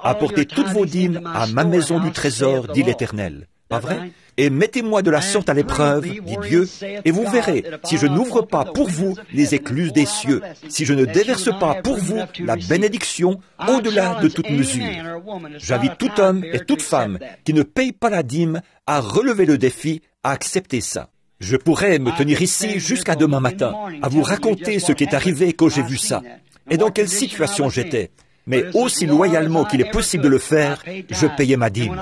Apportez toutes vos dîmes à ma maison du trésor, dit l'Éternel. Pas vrai? Et mettez-moi de la sorte à l'épreuve, dit Dieu, et vous verrez si je n'ouvre pas pour vous les écluses des cieux, si je ne déverse pas pour vous la bénédiction au-delà de toute mesure. J'invite tout homme et toute femme qui ne paye pas la dîme à relever le défi, à accepter ça. Je pourrais me tenir ici jusqu'à demain matin, à vous raconter ce qui est arrivé quand j'ai vu ça, et dans quelle situation j'étais. Mais aussi loyalement qu'il est possible de le faire, je payais ma dîme.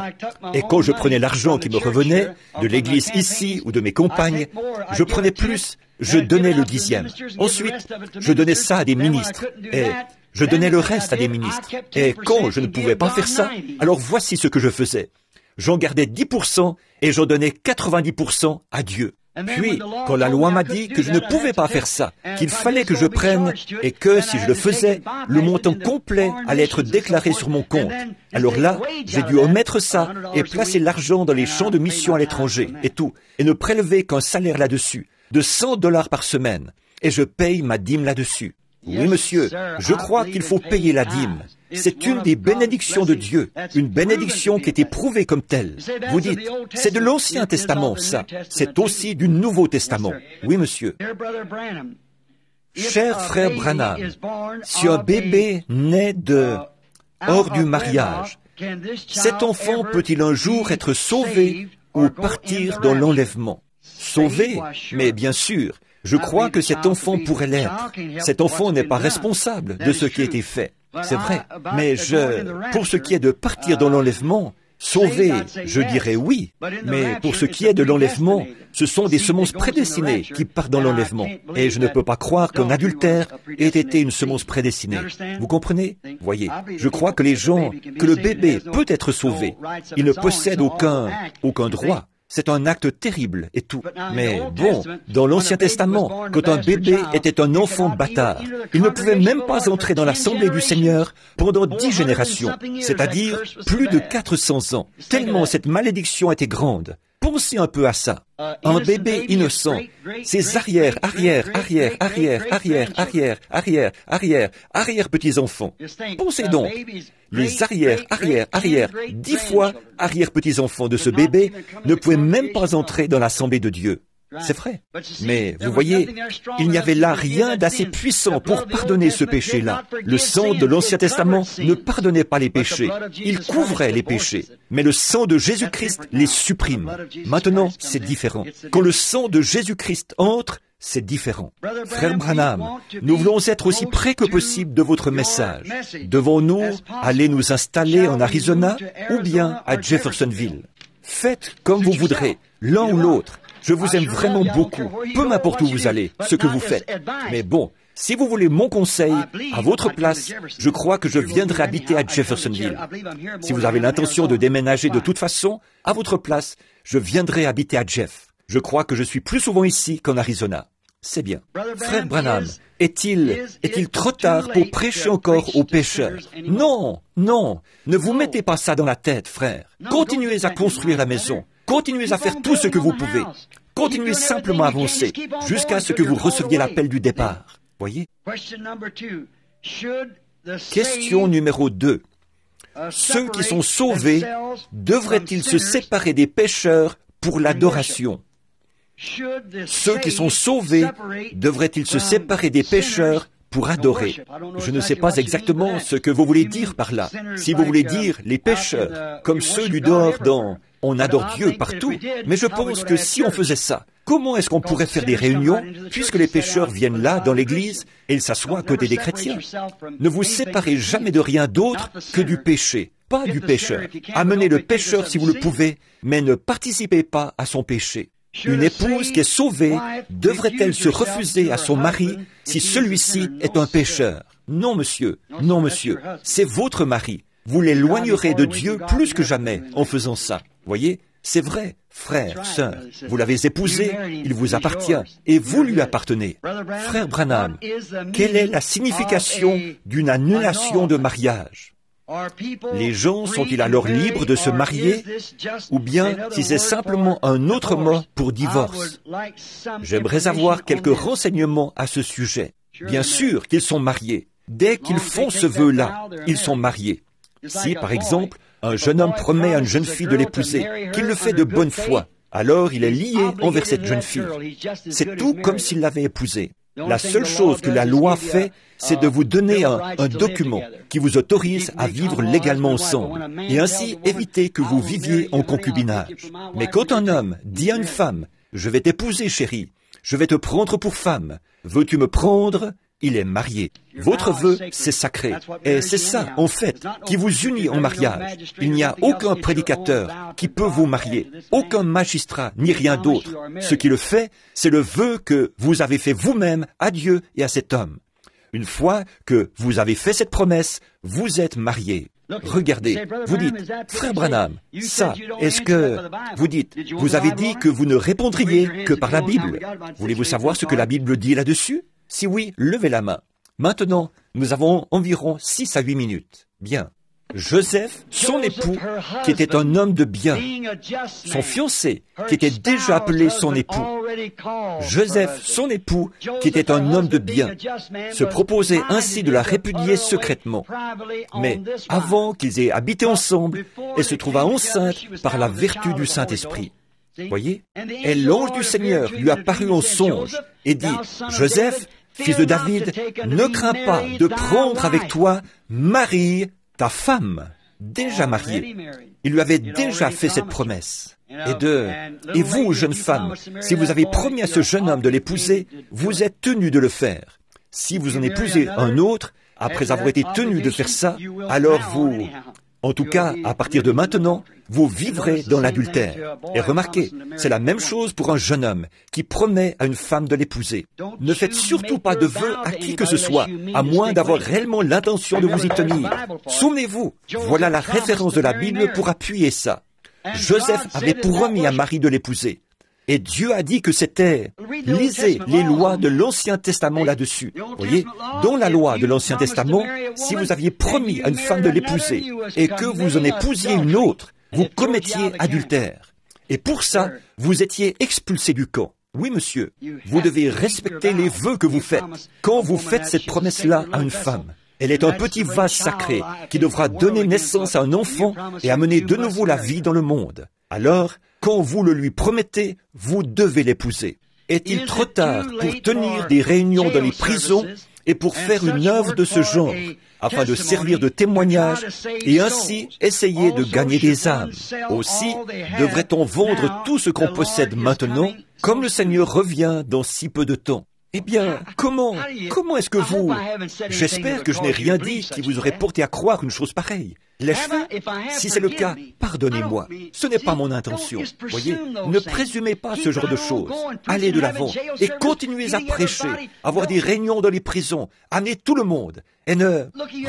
Et quand je prenais l'argent qui me revenait, de l'église ici ou de mes compagnes, je prenais plus, je donnais le 10e. Ensuite, je donnais ça à des ministres, et je donnais le reste à des ministres. Et quand je ne pouvais pas faire ça, alors voici ce que je faisais. J'en gardais 10% et j'en donnais 90% à Dieu. Puis, quand la loi m'a dit que je ne pouvais pas faire ça, qu'il fallait que je prenne, et que si je le faisais, le montant complet allait être déclaré sur mon compte. Alors là, j'ai dû omettre ça et placer l'argent dans les champs de mission à l'étranger, et tout, et ne prélever qu'un salaire là-dessus, de $100 par semaine, et je paye ma dîme là-dessus. Oui, monsieur, je crois qu'il faut payer la dîme. C'est une des bénédictions de Dieu, une bénédiction qui est éprouvée comme telle. Vous dites, c'est de l'Ancien Testament, ça. C'est aussi du Nouveau Testament. Oui, monsieur. Cher frère Branham, si un bébé naît hors du mariage, cet enfant peut-il un jour être sauvé ou partir dans l'enlèvement? Sauvé? Mais bien sûr. Je crois que cet enfant pourrait l'être. Cet enfant n'est pas responsable de ce qui a été fait. C'est vrai. Mais pour ce qui est de partir dans l'enlèvement, sauvé, je dirais oui. Mais pour ce qui est de l'enlèvement, ce sont des semences prédestinées qui partent dans l'enlèvement. Et je ne peux pas croire qu'un adultère ait été une semence prédestinée. Vous comprenez? Voyez, je crois que le bébé peut être sauvé. Il ne possède aucun droit. C'est un acte terrible et tout. Mais bon, dans l'Ancien Testament, quand un bébé était un enfant bâtard, il ne pouvait même pas entrer dans l'Assemblée du Seigneur pendant 10 générations, c'est-à-dire plus de 400 ans, tellement cette malédiction était grande. Pensez un peu à ça. Un bébé innocent, ses arrière-petits-enfants. Pensez donc, les arrière, 10 fois arrière-petits-enfants de ce bébé ne pouvaient même pas entrer dans l'Assemblée de Dieu. C'est vrai. Mais vous voyez, il n'y avait là rien d'assez puissant pour pardonner ce péché-là. Le sang de l'Ancien Testament ne pardonnait pas les péchés. Il couvrait les péchés. Mais le sang de Jésus-Christ les supprime. Maintenant, c'est différent. Quand le sang de Jésus-Christ entre, c'est différent. Frère Branham, nous voulons être aussi près que possible de votre message. Devons-nous aller nous installer en Arizona ou bien à Jeffersonville? Faites comme vous voudrez, l'un ou l'autre. Je vous aime vraiment beaucoup, peu m'importe où vous allez, ce que vous faites. Mais bon, si vous voulez mon conseil, à votre place, je crois que je viendrai habiter à Jeffersonville. Si vous avez l'intention de déménager de toute façon, à votre place, je viendrai habiter à Jeff. Je crois que je suis plus souvent ici qu'en Arizona. C'est bien. Frère Branham, est-il trop tard pour prêcher encore aux pécheurs? Non, ne vous mettez pas ça dans la tête, frère. Continuez à construire la maison. Continuez à faire tout ce que vous pouvez. Continuez simplement à avancer jusqu'à ce que vous receviez l'appel du départ. Voyez? Question numéro 2. Ceux qui sont sauvés devraient-ils se séparer des pécheurs pour l'adoration? Ceux qui sont sauvés devraient-ils se séparer des pécheurs pour adorer? Je ne sais pas exactement ce que vous voulez dire par là. Si vous voulez dire les pécheurs, comme ceux du dehors On adore Dieu partout, mais je pense que si on faisait ça, comment est-ce qu'on pourrait faire des réunions, puisque les pécheurs viennent là, dans l'église, et ils s'assoient à côté des chrétiens? Ne vous séparez jamais de rien d'autre que du péché, pas du pécheur. Amenez le pécheur si vous le pouvez, mais ne participez pas à son péché. Une épouse qui est sauvée devrait-elle se refuser à son mari si celui-ci est un pécheur? Non, monsieur, non, monsieur, c'est votre mari. Vous l'éloignerez de Dieu plus que jamais en faisant ça. Voyez, c'est vrai, frère, sœur, vous l'avez épousé, il vous appartient, et vous lui appartenez. Frère Branham, quelle est la signification d'une annulation de mariage? Les gens sont-ils alors libres de se marier, ou bien si c'est simplement un autre mot pour divorce? J'aimerais avoir quelques renseignements à ce sujet. Bien sûr qu'ils sont mariés. Dès qu'ils font ce vœu-là, ils sont mariés. Si, par exemple, un jeune homme promet à une jeune fille de l'épouser, qu'il le fait de bonne foi, alors il est lié envers cette jeune fille. C'est tout comme s'il l'avait épousée. La seule chose que la loi fait, c'est de vous donner un document qui vous autorise à vivre légalement ensemble, et ainsi éviter que vous viviez en concubinage. Mais quand un homme dit à une femme, « Je vais t'épouser, chérie, je vais te prendre pour femme, veux-tu me prendre ?» Il est marié. Votre vœu, c'est sacré. Et c'est ça, en fait, qui vous unit en mariage. Il n'y a aucun prédicateur qui peut vous marier, aucun magistrat, ni rien d'autre. Ce qui le fait, c'est le vœu que vous avez fait vous-même à Dieu et à cet homme. Une fois que vous avez fait cette promesse, vous êtes marié. Regardez, vous dites, frère Branham, ça, est-ce que... Vous dites, vous avez dit que vous ne répondriez que par la Bible. Voulez-vous savoir ce que la Bible dit là-dessus? Si oui, levez la main. Maintenant, nous avons environ 6 à 8 minutes. Bien. Joseph, son époux, qui était un homme de bien. Son fiancé, qui était déjà appelé son époux. Joseph, son époux, qui était un homme de bien, se proposait ainsi de la répudier secrètement. Mais avant qu'ils aient habité ensemble, elle se trouva enceinte par la vertu du Saint-Esprit. Voyez? Et l'ange du Seigneur lui apparut en songe et dit, « Joseph, fils de David, ne crains pas de prendre avec toi Marie, ta femme, déjà mariée. » Il lui avait déjà fait cette promesse. Et vous, jeune femme, si vous avez promis à ce jeune homme de l'épouser, vous êtes tenu de le faire. Si vous en épousez un autre, après avoir été tenu de faire ça, alors vous... En tout cas, à partir de maintenant, vous vivrez dans l'adultère. Et remarquez, c'est la même chose pour un jeune homme qui promet à une femme de l'épouser. Ne faites surtout pas de vœux à qui que ce soit, à moins d'avoir réellement l'intention de vous y tenir. Souvenez-vous, voilà la référence de la Bible pour appuyer ça. Joseph avait promis à Marie de l'épouser. Et Dieu a dit que c'était... Lisez les lois de l'Ancien Testament là-dessus. Voyez, dans la loi de l'Ancien Testament, si vous aviez promis à une femme de l'épouser et que vous en épousiez une autre, vous commettiez adultère. Et pour ça, vous étiez expulsé du camp. Oui, monsieur, vous devez respecter les vœux que vous faites quand vous faites cette promesse-là à une femme. Elle est un petit vase sacré qui devra donner naissance à un enfant et amener de nouveau la vie dans le monde. Alors, quand vous le lui promettez, vous devez l'épouser. Est-il trop tard pour tenir des réunions dans les prisons et pour faire une œuvre de ce genre, afin de servir de témoignage et ainsi essayer de gagner des âmes? Aussi, devrait-on vendre tout ce qu'on possède maintenant, comme le Seigneur revient dans si peu de temps? Eh bien, comment est-ce que vous... J'espère que je n'ai rien dit qui vous aurait porté à croire une chose pareille. L'ai-je fait? Si c'est le cas, pardonnez-moi. Ce n'est pas mon intention. Voyez, ne présumez pas ce genre de choses. Allez de l'avant et continuez à prêcher, avoir des réunions dans les prisons, amenez tout le monde. Et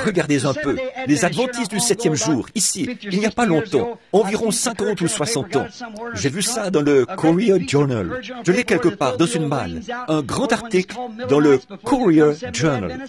regardez un peu, les adventistes du 7e jour, ici, il n'y a pas longtemps, environ 50 ou 60 ans. J'ai vu ça dans le Courier Journal. Je l'ai quelque part dans une malle. Un grand article dans le Courier Journal.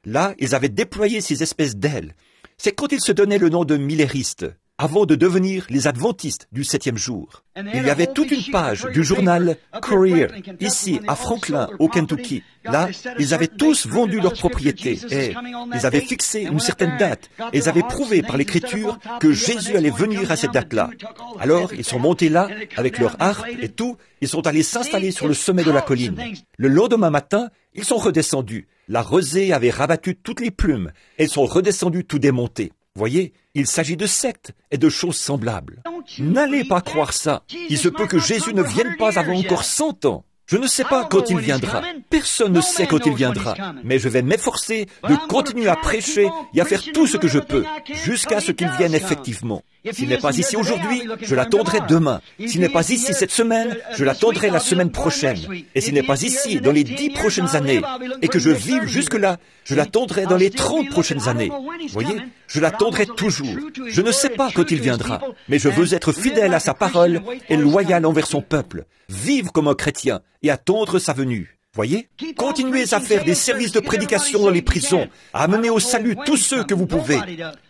Là, ils avaient déployé ces espèces d'ailes. C'est quand ils se donnaient le nom de milléristes, avant de devenir les adventistes du 7e jour. Il y avait toute une page du journal Courier, ici à Franklin, au Kentucky. Là, ils avaient tous vendu leurs propriétés et ils avaient fixé une certaine date. Et ils avaient prouvé par l'écriture que Jésus allait venir à cette date-là. Alors, ils sont montés là, avec leur harpe et tout, ils sont allés s'installer sur le sommet de la colline. Le lendemain matin, ils sont redescendus. La rosée avait rabattu toutes les plumes. Elles sont redescendues tout démontées. Voyez, il s'agit de sectes et de choses semblables. N'allez pas croire ça. Il se peut que Jésus ne vienne pas avant encore 100 ans. Je ne sais pas quand il viendra. Personne ne sait quand il viendra. Mais je vais m'efforcer de continuer à prêcher et à faire tout ce que je peux, jusqu'à ce qu'il vienne effectivement. S'il n'est pas ici aujourd'hui, je l'attendrai demain. S'il n'est pas ici cette semaine, je l'attendrai la semaine prochaine. Et s'il n'est pas ici dans les 10 prochaines années, et que je vive jusque-là, je l'attendrai dans les 30 prochaines années. Voyez, je l'attendrai toujours. Je ne sais pas quand il viendra, mais je veux être fidèle à sa parole et loyal envers son peuple, vivre comme un chrétien et attendre sa venue. Voyez, continuez à faire des services de prédication dans les prisons, à amener au salut tous ceux que vous pouvez.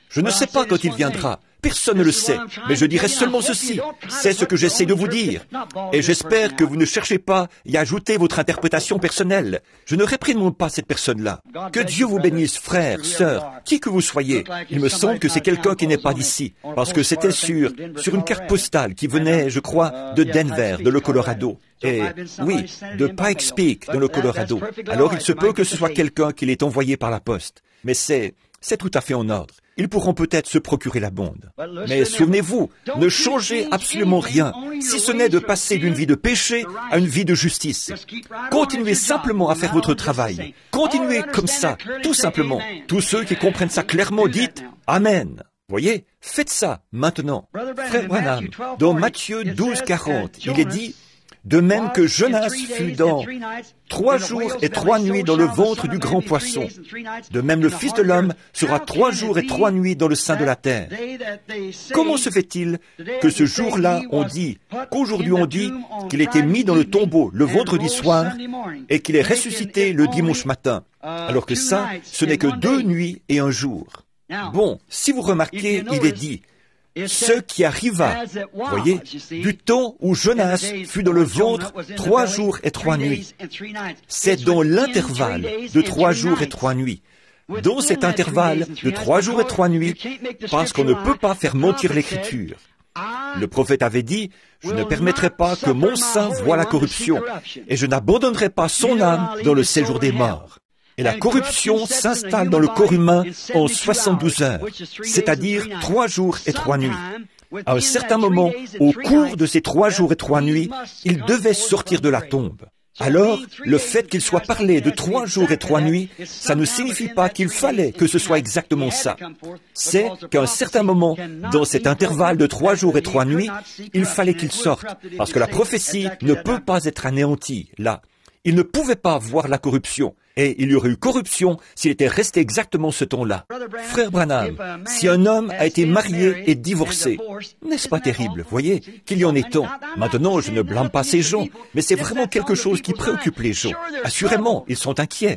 Je ne sais pas quand il viendra. Personne ne le sait, mais je dirai seulement ceci. C'est ce que j'essaie de vous dire. Et j'espère que vous ne cherchez pas à ajouter votre interprétation personnelle. Je ne réprimande pas cette personne-là. Que Dieu vous bénisse, frères, sœurs, qui que vous soyez. Il me semble que c'est quelqu'un qui n'est pas d'ici, parce que c'était sur une carte postale qui venait, je crois, de Denver, de le Colorado. Et oui, de Pikes Peak, dans le Colorado. Alors il se peut que ce soit quelqu'un qui l'ait envoyé par la poste. Mais c'est tout à fait en ordre. Ils pourront peut-être se procurer la bonde. Mais souvenez-vous, ne changez absolument rien, si ce n'est de passer d'une vie de péché à une vie de justice. Continuez simplement à faire votre travail. Continuez comme ça, tout simplement. Tous ceux qui comprennent ça clairement, dites « Amen ». Voyez, faites ça maintenant. Frère Branham, dans Matthieu 12, 40, il est dit « De même que Jonas fut dans 3 jours et 3 nuits dans le ventre du grand poisson, de même le Fils de l'homme sera 3 jours et 3 nuits dans le sein de la terre. » Comment se fait-il que ce jour-là, qu'aujourd'hui on dit qu'il était mis dans le tombeau le vendredi soir et qu'il est ressuscité le dimanche matin, alors que ça, ce n'est que 2 nuits et 1 jour. Bon, si vous remarquez, il est dit ce qui arriva, voyez, du temps où Jonas fut dans le ventre 3 jours et 3 nuits. C'est dans l'intervalle de 3 jours et 3 nuits. Dans cet intervalle de 3 jours et 3 nuits, parce qu'on ne peut pas faire mentir l'Écriture. Le prophète avait dit, « Je ne permettrai pas que mon sein voie la corruption, et je n'abandonnerai pas son âme dans le séjour des morts. » Et la corruption s'installe dans le corps humain en 72 heures, c'est-à-dire 3 jours et 3 nuits. À un certain moment, au cours de ces 3 jours et 3 nuits, il devait sortir de la tombe. Alors, le fait qu'il soit parlé de 3 jours et 3 nuits, ça ne signifie pas qu'il fallait que ce soit exactement ça. C'est qu'à un certain moment, dans cet intervalle de 3 jours et 3 nuits, il fallait qu'il sorte, parce que la prophétie ne peut pas être anéantie, là. Il ne pouvait pas voir la corruption. Et il y aurait eu corruption s'il était resté exactement ce temps-là. Frère Branham, si un homme a été marié et divorcé, n'est-ce pas terrible, voyez, qu'il y en ait tant. Maintenant, je ne blâme pas ces gens, mais c'est vraiment quelque chose qui préoccupe les gens. Assurément, ils sont inquiets.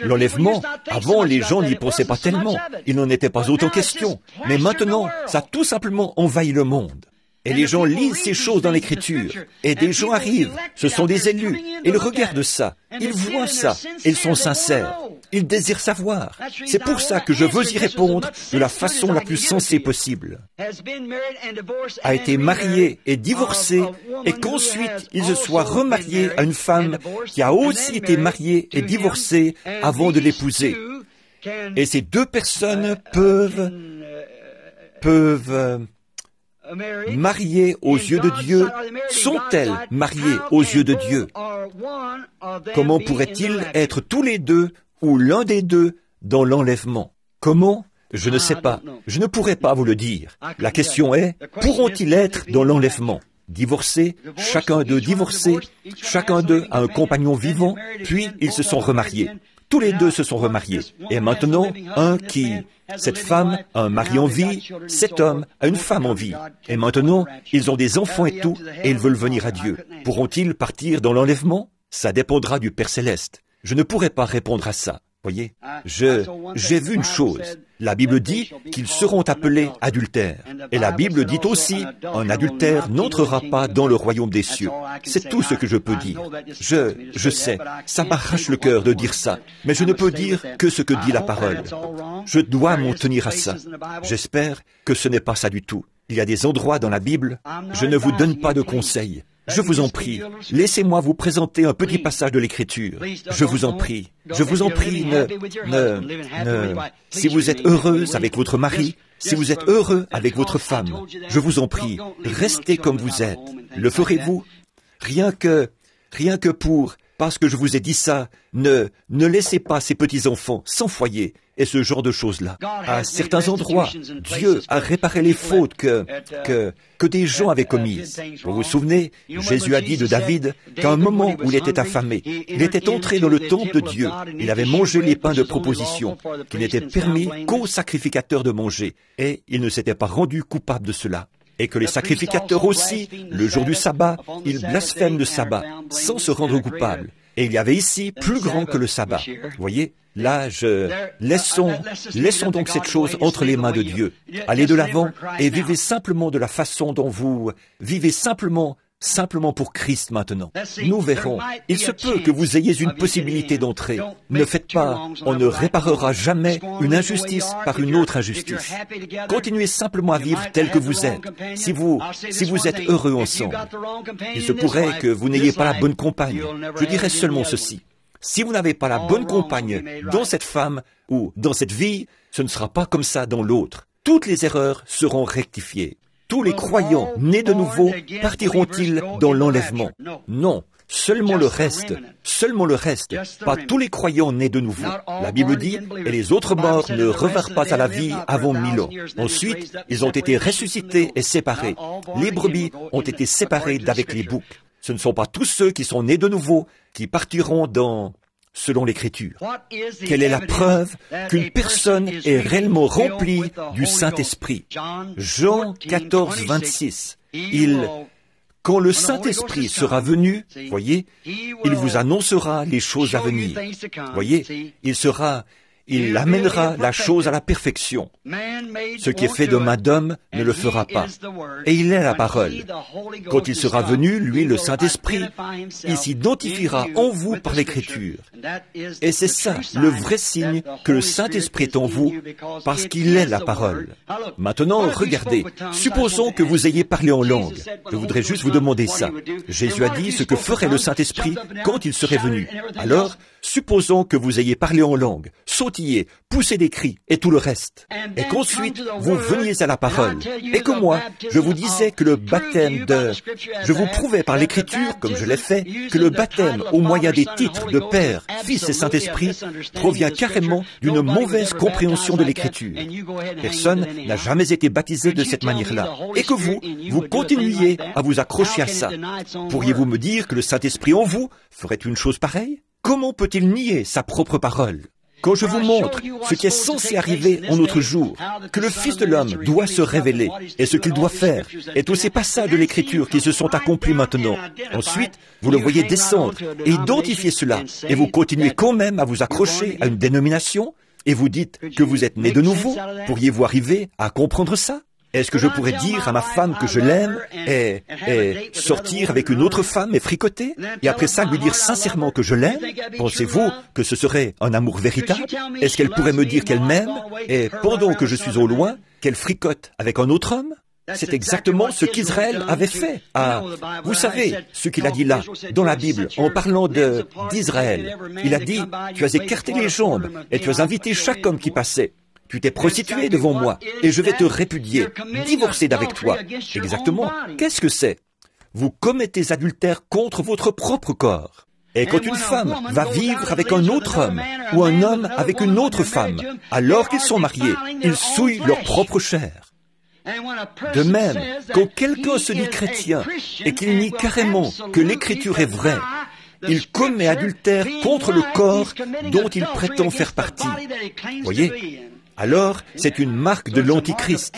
L'enlèvement, avant, les gens n'y pensaient pas tellement. Il n'en était pas autant question. Mais maintenant, ça a tout simplement envahi le monde. Et les gens lisent ces choses dans l'Écriture. Et des gens arrivent, ce sont des élus, et ils regardent ça, ils voient ça, et ils sont sincères. Ils désirent savoir. C'est pour ça que je veux y répondre de la façon la plus sensée possible. A été marié et divorcé, et qu'ensuite il se soit remarié à une femme qui a aussi été mariée et divorcée avant de l'épouser. Et ces deux personnes peuvent mariées aux yeux de Dieu, sont-elles mariées aux yeux de Dieu? Comment pourraient-ils être tous les deux ou l'un des deux dans l'enlèvement? Comment? Je ne sais pas. Je ne pourrais pas vous le dire. La question est, pourront-ils être dans l'enlèvement? Divorcés, chacun d'eux divorcé, chacun d'eux a un compagnon vivant, puis ils se sont remariés. Tous les deux se sont remariés. Et maintenant, cette femme a un mari en vie, cet homme a une femme en vie. Et maintenant, ils ont des enfants et tout, et ils veulent venir à Dieu. Pourront-ils partir dans l'enlèvement? Ça dépendra du Père Céleste. Je ne pourrais pas répondre à ça. Voyez, j'ai vu une chose. La Bible dit qu'ils seront appelés adultères. Et la Bible dit aussi, un adultère n'entrera pas dans le royaume des cieux. C'est tout ce que je peux dire. Je sais, ça m'arrache le cœur de dire ça, mais je ne peux dire que ce que dit la parole. Je dois m'en tenir à ça. J'espère que ce n'est pas ça du tout. Il y a des endroits dans la Bible, je ne vous donne pas de conseils. Je vous en prie, laissez-moi vous présenter un petit passage de l'Écriture. Je vous en prie, si vous êtes heureuse avec votre mari, Si vous êtes heureux avec votre femme, je vous en prie, restez comme vous êtes. Le ferez-vous? Rien que parce que je vous ai dit ça, ne laissez pas ces petits-enfants sans foyer et ce genre de choses-là. À certains endroits, Dieu a réparé les fautes que des gens avaient commises. Vous vous souvenez, Jésus a dit de David qu'à un moment où il était affamé, il était entré dans le temple de Dieu, il avait mangé les pains de proposition, qu'il n'était permis qu'aux sacrificateurs de manger, et il ne s'était pas rendu coupable de cela. Et que les sacrificateurs aussi, le jour du sabbat, ils blasphèment le sabbat, sans se rendre coupables. Et il y avait ici plus grand que le sabbat. Vous voyez, là, laissons donc cette chose entre les mains de Dieu. Allez de l'avant et vivez simplement de la façon dont vous vivez simplement pour Christ maintenant. Nous verrons. Il se peut que vous ayez une possibilité d'entrer. Ne faites pas, on ne réparera jamais une injustice par une autre injustice. Continuez simplement à vivre tel que vous êtes, si vous êtes heureux ensemble. Il se pourrait que vous n'ayez pas la bonne compagne. Je dirais seulement ceci. Si vous n'avez pas la bonne compagne dans cette femme ou dans cette vie, ce ne sera pas comme ça dans l'autre. Toutes les erreurs seront rectifiées. Tous les croyants nés de nouveau partiront-ils dans l'enlèvement? Non, seulement le reste, pas tous les croyants nés de nouveau. La Bible dit, et les autres morts ne revinrent pas à la vie avant 1000 ans. Ensuite, ils ont été ressuscités et séparés. Les brebis ont été séparées d'avec les boucs. Ce ne sont pas tous ceux qui sont nés de nouveau qui partiront selon l'Écriture. Quelle est la preuve qu'une personne est réellement remplie du Saint-Esprit? Jean 14, 26. Quand le Saint-Esprit sera venu, voyez, il vous annoncera les choses à venir. Voyez, il amènera la chose à la perfection. Ce qui est fait de main d'homme ne le fera pas. Et il est la parole. Quand il sera venu, lui, le Saint-Esprit, il s'identifiera en vous par l'Écriture. Et c'est ça, le vrai signe que le Saint-Esprit est en vous, parce qu'il est la parole. Maintenant, regardez. Supposons que vous ayez parlé en langue. Je voudrais juste vous demander ça. Jésus a dit ce que ferait le Saint-Esprit quand il serait venu. Alors, supposons que vous ayez parlé en langue, sautillé, poussé des cris et tout le reste. Et qu'ensuite, vous veniez à la parole. Et que moi, je vous disais que le baptême je vous prouvais par l'Écriture, comme je l'ai fait, que le baptême au moyen des titres de Père, Fils et Saint-Esprit provient carrément d'une mauvaise compréhension de l'Écriture. Personne n'a jamais été baptisé de cette manière-là. Et que vous continuiez à vous accrocher à ça. Pourriez-vous me dire que le Saint-Esprit en vous ferait une chose pareille? Comment peut-il nier sa propre parole? Quand je vous montre ce qui est censé arriver en notre jour, que le Fils de l'homme doit se révéler, et ce qu'il doit faire, et tous ces passages de l'Écriture qui se sont accomplis maintenant, ensuite, vous le voyez descendre et identifier cela, et vous continuez quand même à vous accrocher à une dénomination, et vous dites que vous êtes né de nouveau. Pourriez-vous arriver à comprendre ça? Est-ce que je pourrais dire à ma femme que je l'aime et sortir avec une autre femme et fricoter? Et après ça, lui dire sincèrement que je l'aime? Pensez-vous que ce serait un amour véritable? Est-ce qu'elle pourrait me dire qu'elle m'aime et pendant que je suis au loin, qu'elle fricote avec un autre homme? C'est exactement ce qu'Israël avait fait. Vous savez ce qu'il a dit là, dans la Bible, en parlant d'Israël. Il a dit, tu as écarté les jambes et tu as invité chaque homme qui passait. Tu t'es prostitué devant moi, et je vais te répudier, divorcer d'avec toi. Exactement. Qu'est-ce que c'est? Vous commettez adultère contre votre propre corps. Et quand une femme va vivre avec un autre homme, ou un homme avec une autre femme, alors qu'ils sont mariés, ils souillent leur propre chair. De même, quand quelqu'un se dit chrétien, et qu'il nie carrément que l'Écriture est vraie, il commet adultère contre le corps dont il prétend faire partie. Voyez? Alors, c'est une marque de l'Antichrist,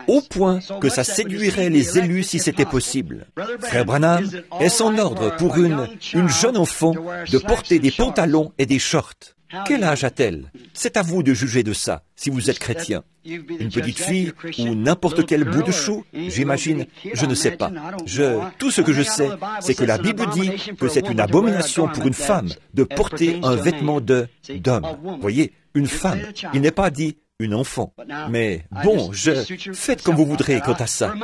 au point que ça séduirait les élus si c'était possible. Frère Branham, est-ce en ordre pour une jeune enfant de porter des pantalons et des shorts? Quel âge a-t-elle? C'est à vous de juger de ça, si vous êtes chrétien. Une petite fille ou n'importe quel bout de chou, j'imagine, je ne sais pas. Tout ce que je sais, c'est que la Bible dit que c'est une abomination pour une femme de porter un vêtement d'homme. Voyez, une femme. Il n'est pas dit une enfant. Mais bon, faites comme vous voudrez quant à ça.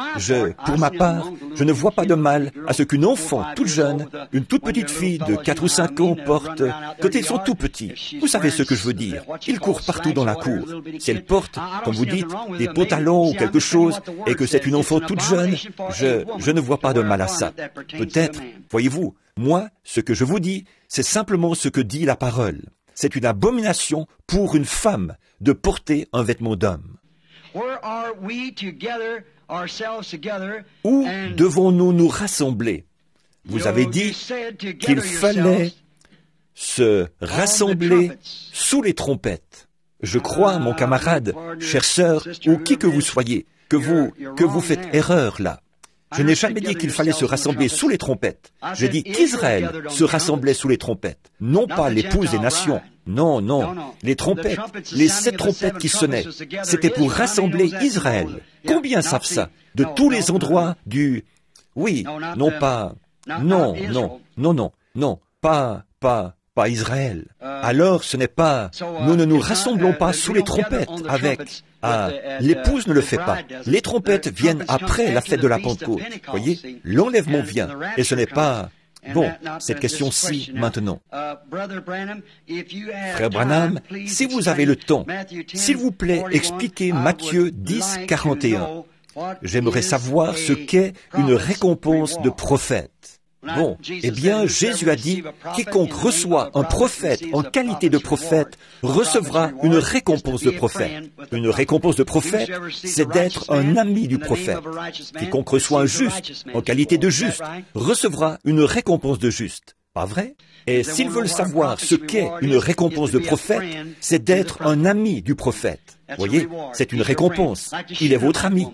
Pour ma part, je ne vois pas de mal à ce qu'une enfant toute jeune, une toute petite fille de 4 ou 5 ans porte, quand ils sont tout petits. Vous savez ce que je veux dire. Ils courent partout dans la cour. Si elle porte, comme vous dites, des pantalons ou quelque chose, et que c'est une enfant toute jeune, je ne vois pas de mal à ça. Peut-être, voyez-vous, moi, ce que je vous dis, c'est simplement ce que dit la parole. C'est une abomination pour une femme de porter un vêtement d'homme. Où devons-nous nous rassembler? Vous avez dit qu'il fallait se rassembler sous les trompettes. Je crois, mon camarade, chère sœur, ou qui que vous soyez, que vous faites erreur là. Je n'ai jamais dit qu'il fallait se rassembler sous les trompettes. J'ai dit qu'Israël se rassemblait sous les trompettes, non pas l'épouse des nations. Non, non. Les trompettes, les 7 trompettes qui sonnaient, c'était pour rassembler Israël. Combien savent ça? De tous les endroits du... Oui, non pas... Non, non, non, non, non, pas Israël. Alors ce n'est pas... Nous ne nous rassemblons pas sous les trompettes avec... l'épouse ne le fait pas. Les trompettes viennent après la fête de la Pentecôte. Voyez, l'enlèvement vient. Et ce n'est pas... Bon, cette question-ci, maintenant. Frère Branham, si vous avez le temps, s'il vous plaît, expliquez Matthieu 10, 41. J'aimerais savoir ce qu'est une récompense de prophète. Bon, eh bien, Jésus a dit, quiconque reçoit un prophète en qualité de prophète recevra une récompense de prophète. Une récompense de prophète, c'est d'être un ami du prophète. Quiconque reçoit un juste en qualité de juste recevra une récompense de juste. Pas vrai? Et s'ils veulent savoir ce qu'est une récompense de prophète, c'est d'être un ami du prophète. Voyez, c'est une récompense. Il est votre ami.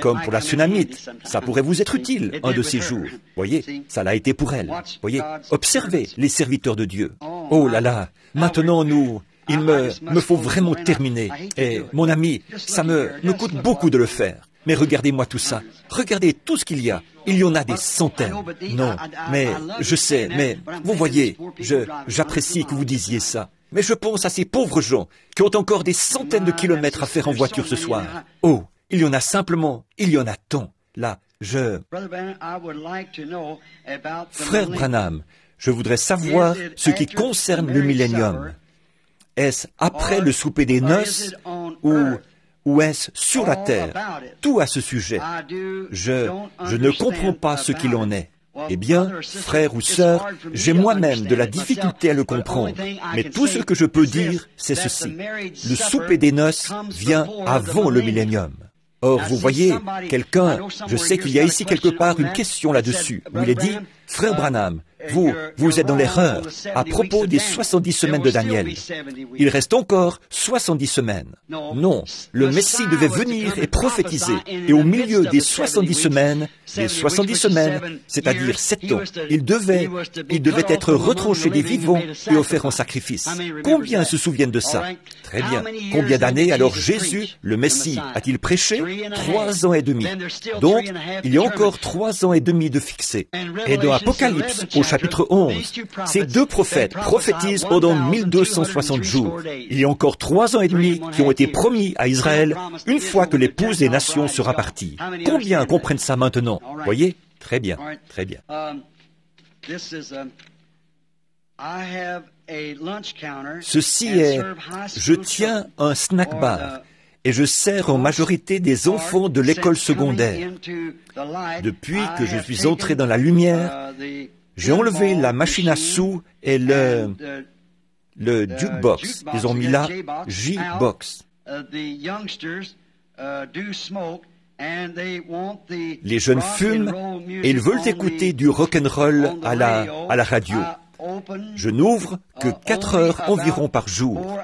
Comme pour la Sunamite, ça pourrait vous être utile un de ces jours. Voyez, ça l'a été pour elle. Voyez, observez les serviteurs de Dieu. Oh là là, maintenant il me faut vraiment terminer. Et mon ami, ça me coûte beaucoup de le faire. Mais regardez-moi tout ça. Regardez tout ce qu'il y a. Il y en a des centaines. Non, mais je sais, mais vous voyez, j'apprécie que vous disiez ça. Mais je pense à ces pauvres gens qui ont encore des centaines de kilomètres à faire en voiture ce soir. Oh, il y en a simplement, il y en a tant. Là, Frère Branham, je voudrais savoir ce qui concerne le millénium. Est-ce après le souper des noces ou est-ce sur la terre? Tout à ce sujet. Je ne comprends pas ce qu'il en est. Eh bien, frère ou sœur, j'ai moi-même de la difficulté à le comprendre. Mais tout ce que je peux dire, c'est ceci. Le souper des noces vient avant le millénium. Or, vous voyez, quelqu'un, je sais qu'il y a ici quelque part une question là-dessus, où il est dit, Frère Branham, vous êtes dans l'erreur à propos des 70 semaines de Daniel. Il reste encore 70 semaines. Non, le Messie devait venir et prophétiser. Et au milieu des 70 semaines, c'est-à-dire 7 ans, il devait être retranché des vivants et offert en sacrifice. Combien se souviennent de ça? Très bien. Combien d'années alors Jésus, le Messie, a-t-il prêché? 3 ans et demi. Donc, il y a encore 3 ans et demi de fixé. Et dans Apocalypse, au chapitre 11, ces 2 prophètes prophétisent pendant 1260 jours. Il y a encore 3 ans et demi qui ont été promis à Israël une fois que l'épouse des nations sera partie. Combien comprennent ça maintenant? Voyez? Très bien, très bien. Ceci est, je tiens un snack bar et je sers en majorité des enfants de l'école secondaire. Depuis que je suis entré dans la lumière, j'ai enlevé la machine à sous et le jukebox. Ils ont mis là J-box. Les jeunes fument et ils veulent écouter du rock'n'roll à la radio. Je n'ouvre que 4 heures environ par jour.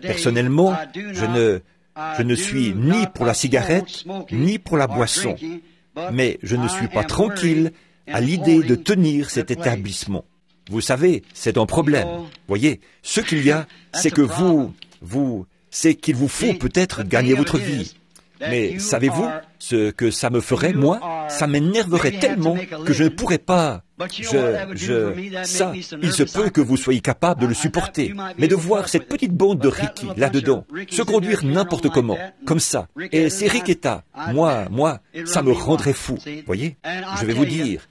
Personnellement, je ne suis ni pour la cigarette, ni pour la boisson. Mais je ne suis pas tranquille à l'idée de tenir cet établissement. Vous savez, c'est un problème. Voyez, ce qu'il y a, c'est que c'est qu'il vous faut peut-être gagner votre vie. Mais savez-vous ce que ça me ferait, moi? Ça m'énerverait tellement que je ne pourrais pas... Ça, il se peut que vous soyez capable de le supporter. Mais de voir cette petite bande de Ricky là-dedans, se conduire n'importe comment, comme ça, et ces Riquetas, moi, ça me rendrait fou. Voyez? Je vais vous dire,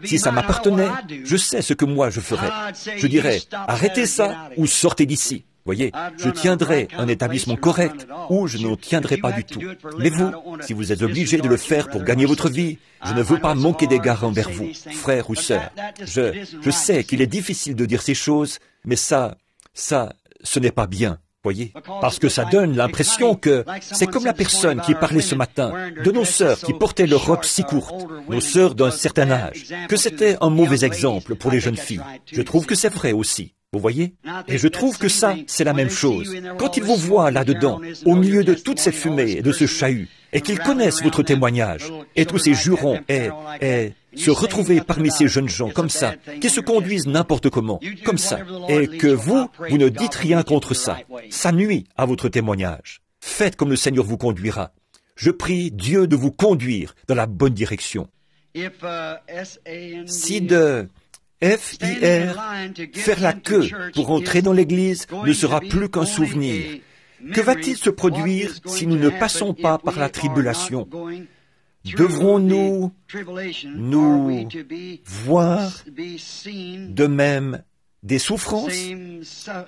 si ça m'appartenait, je sais ce que moi je ferais. Je dirais, arrêtez ça ou sortez d'ici. Voyez, je tiendrai un établissement correct ou je n'en tiendrai pas du tout. Mais vous, si vous êtes obligé de le faire pour gagner votre vie, je ne veux pas manquer d'égard envers vous, frère ou sœur. Je sais qu'il est difficile de dire ces choses, mais ça, ce n'est pas bien. Voyez, parce que ça donne l'impression que c'est comme la personne qui parlait ce matin de nos sœurs qui portaient leur robe si courte, nos sœurs d'un certain âge, que c'était un mauvais exemple pour les jeunes filles. Je trouve que c'est vrai aussi. Vous voyez? Et je trouve que ça, c'est la même chose. Quand ils vous voient là-dedans, au milieu de toute cette fumée et de ce chahut, et qu'ils connaissent votre témoignage, et tous ces jurons, et se retrouver parmi ces jeunes gens comme ça, qui se conduisent n'importe comment, comme ça, et que vous ne dites rien contre ça. Ça nuit à votre témoignage. Faites comme le Seigneur vous conduira. Je prie Dieu de vous conduire dans la bonne direction. Si de FIR, faire la queue pour entrer dans l'Église ne sera plus qu'un souvenir. Que va-t-il se produire si nous ne passons pas par la tribulation? Devrons-nous nous voir de même des souffrances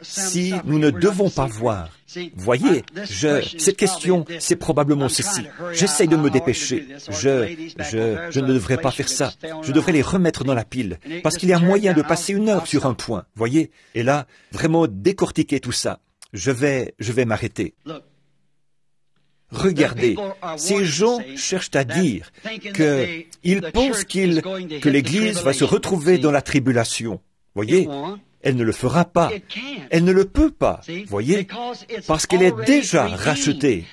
si nous ne devons pas voir? Voyez, cette question, c'est probablement ceci. J'essaye de me dépêcher. Je ne devrais pas faire ça. Je devrais les remettre dans la pile, parce qu'il y a moyen de passer 1 heure sur un point, voyez? Et là, vraiment décortiquer tout ça. Je vais m'arrêter. Regardez, ces gens cherchent à dire qu'ils pensent que l'Église va se retrouver dans la tribulation. Voyez? Elle ne le fera pas. Elle ne le peut pas, voyez, parce qu'elle est déjà rachetée.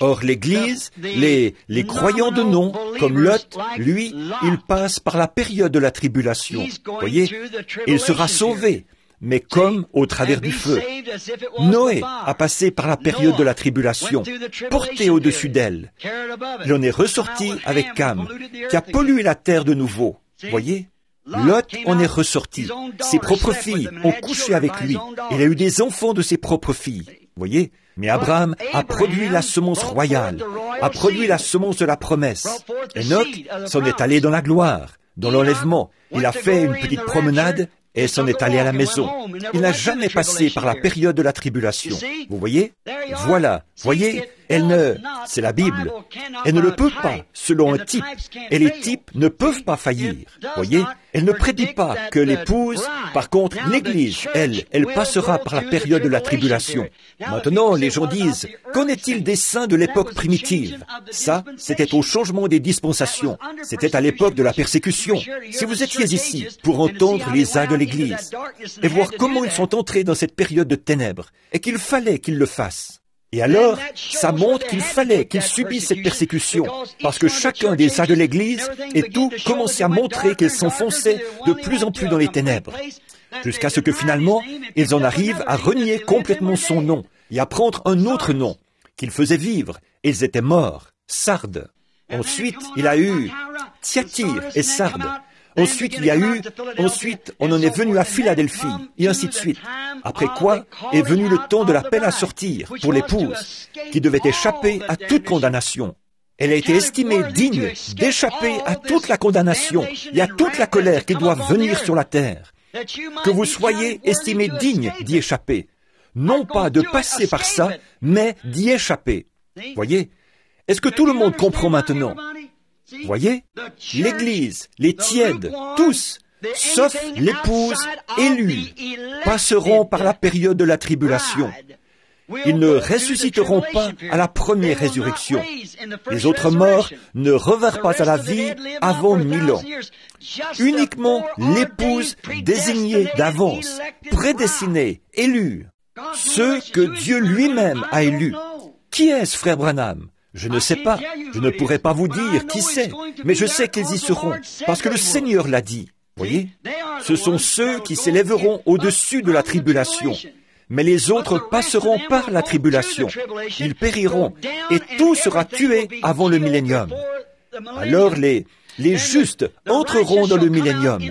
Or, l'Église, les croyants de nom, comme Lot, lui, il passe par la période de la tribulation, voyez. Il sera sauvé, mais comme au travers du feu. Noé a passé par la période de la tribulation, porté au-dessus d'elle. Il en est ressorti avec Cam, qui a pollué la terre de nouveau, voyez. Lot en est ressorti. Ses propres filles ont couché avec lui. Il a eu des enfants de ses propres filles. Voyez? Mais Abraham a produit la semence royale, a produit la semence de la promesse. Enoch s'en est allé dans la gloire, dans l'enlèvement. Il a fait une petite promenade et s'en est allé à la maison. Il n'a jamais passé par la période de la tribulation. Vous voyez? Voilà. Voyez? C'est la Bible. Elle ne le peut pas, selon un type. Et les types ne peuvent pas faillir. Voyez? Elle ne prédit pas que l'épouse, par contre, l'Église, elle passera par la période de la tribulation. Maintenant, les gens disent, qu'en est-il des saints de l'époque primitive? Ça, c'était au changement des dispensations. C'était à l'époque de la persécution. Si vous étiez ici pour entendre les âges de l'Église et voir comment ils sont entrés dans cette période de ténèbres et qu'il fallait qu'ils le fassent, et alors, ça montre qu'il fallait qu'ils subissent cette persécution, parce que chacun des âges de l'Église et tout commençait à montrer qu'ils s'enfonçaient de plus en plus dans les ténèbres, jusqu'à ce que finalement, ils en arrivent à renier complètement son nom et à prendre un autre nom, qu'ils faisaient vivre, et ils étaient morts, Sardes. Ensuite, il a eu Thyatire et Sardes. Ensuite, on en est venu à Philadelphie, et ainsi de suite. Après quoi est venu le temps de l'appel à sortir pour l'épouse, qui devait échapper à toute condamnation. Elle a été estimée digne d'échapper à toute la condamnation et à toute la colère qui doit venir sur la terre. Que vous soyez estimé digne d'y échapper. Non pas de passer par ça, mais d'y échapper. Voyez? Est-ce que tout le monde comprend maintenant? Voyez? L'Église, les tièdes, tous, sauf l'épouse élue, passeront par la période de la tribulation. Ils ne ressusciteront pas à la première résurrection. Les autres morts ne revinrent pas à la vie avant 1000 ans. Uniquement l'épouse désignée d'avance, prédestinée, élue, ceux que Dieu lui-même a élus. Qui est-ce, frère Branham? Je ne sais pas, je ne pourrais pas vous dire qui c'est, mais je sais qu'ils y seront, parce que le Seigneur l'a dit. Voyez? Ce sont ceux qui s'élèveront au-dessus de la tribulation. mais les autres passeront par la tribulation. Ils périront, et tout sera tué avant le millénium. Alors les justes entreront dans le millénium,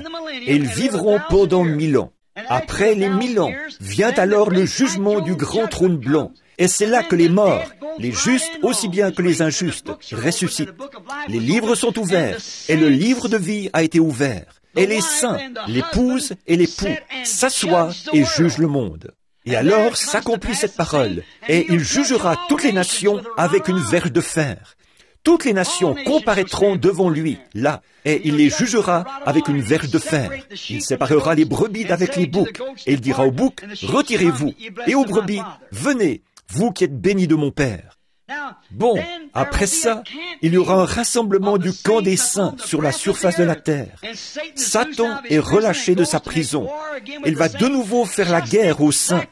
et ils vivront pendant 1000 ans. Après les 1000 ans, vient alors le jugement du grand trône blanc. Et c'est là que les morts, les justes aussi bien que les injustes, ressuscitent. Les livres sont ouverts, et le livre de vie a été ouvert. Et les saints, l'épouse et l'époux, s'assoient et jugent le monde. Et alors s'accomplit cette parole, et il jugera toutes les nations avec une verge de fer. Toutes les nations comparaîtront devant lui, là, et il les jugera avec une verge de fer. Il séparera les brebis d'avec les boucs, et il dira aux boucs, retirez-vous, et aux brebis, venez, vous qui êtes bénis de mon Père. Bon, après ça, il y aura un rassemblement du camp des saints sur la surface de la terre. Satan est relâché de sa prison. Il va de nouveau faire la guerre aux saints,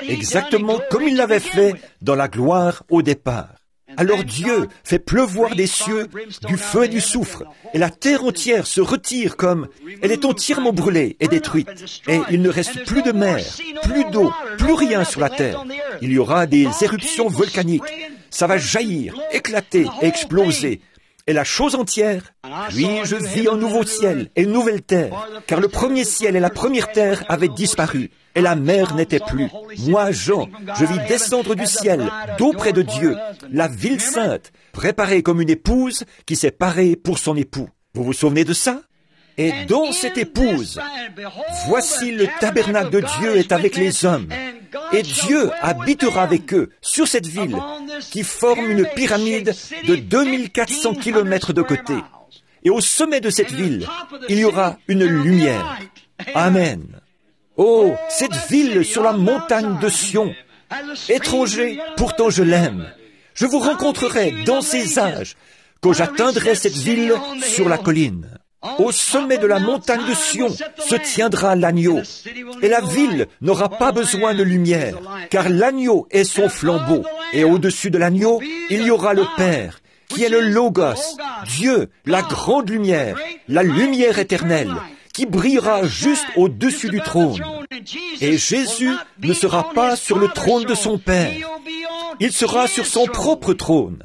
exactement comme il l'avait fait dans la gloire au départ. Alors Dieu fait pleuvoir des cieux du feu et du soufre, et la terre entière se retire comme elle est entièrement brûlée et détruite. Et il ne reste plus de mer, plus d'eau, plus rien sur la terre. Il y aura des éruptions volcaniques. Ça va jaillir, éclater et exploser. Et la chose entière, puis je vis un nouveau ciel et une nouvelle terre, car le premier ciel et la première terre avaient disparu, et la mer n'était plus. Moi, Jean, je vis descendre du ciel, d'auprès de Dieu, la ville sainte, préparée comme une épouse qui s'est parée pour son époux. Vous vous souvenez de ça? Et dans cette épouse, voici le tabernacle de Dieu est avec les hommes, et Dieu habitera avec eux sur cette ville qui forme une pyramide de 2400 kilomètres de côté. Et au sommet de cette ville, il y aura une lumière. Amen. Oh, cette ville sur la montagne de Sion. Étranger, pourtant je l'aime. Je vous rencontrerai dans ces âges, quand j'atteindrai cette ville sur la colline. Au sommet de la montagne de Sion se tiendra l'agneau, et la ville n'aura pas besoin de lumière, car l'agneau est son flambeau, et au-dessus de l'agneau, il y aura le Père, qui est le Logos, Dieu, la grande lumière, la lumière éternelle, qui brillera juste au-dessus du trône. Et Jésus ne sera pas sur le trône de son Père, il sera sur son propre trône.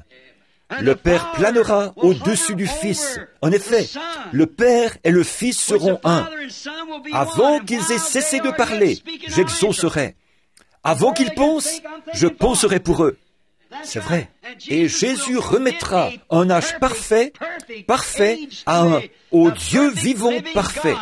Le Père planera au-dessus du Fils. En effet, le Père et le Fils seront un. Avant qu'ils aient cessé de parler, j'exaucerai. Avant qu'ils pensent, je penserai pour eux. C'est vrai. Et Jésus remettra un âge parfait au Dieu vivant parfait.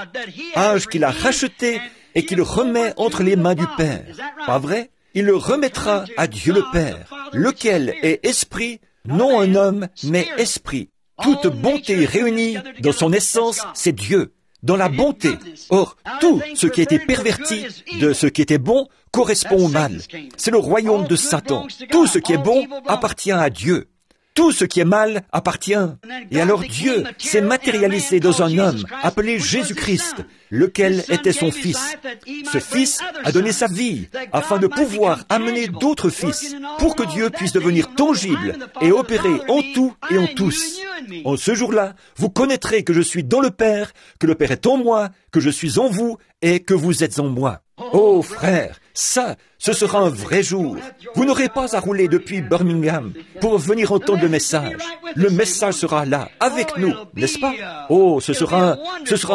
Âge qu'il a racheté et qu'il remet entre les mains du Père. Pas vrai? Il le remettra à Dieu le Père, lequel est esprit, non un homme, mais esprit. Toute bonté réunie dans son essence, c'est Dieu, dans la bonté. Or, tout ce qui a été perverti de ce qui était bon correspond au mal. C'est le royaume de Satan. Tout ce qui est bon appartient à Dieu. Tout ce qui est mal appartient. Et alors Dieu s'est matérialisé dans un homme appelé Jésus-Christ, lequel était son Fils. Ce Fils a donné sa vie afin de pouvoir amener d'autres fils pour que Dieu puisse devenir tangible et opérer en tout et en tous. En ce jour-là, vous connaîtrez que je suis dans le Père, que le Père est en moi, que je suis en vous et que vous êtes en moi. Oh frère, ça, ce sera un vrai jour. Vous n'aurez pas à rouler depuis Birmingham pour venir entendre le message. Le message sera là, avec nous, n'est-ce pas? Oh, ce sera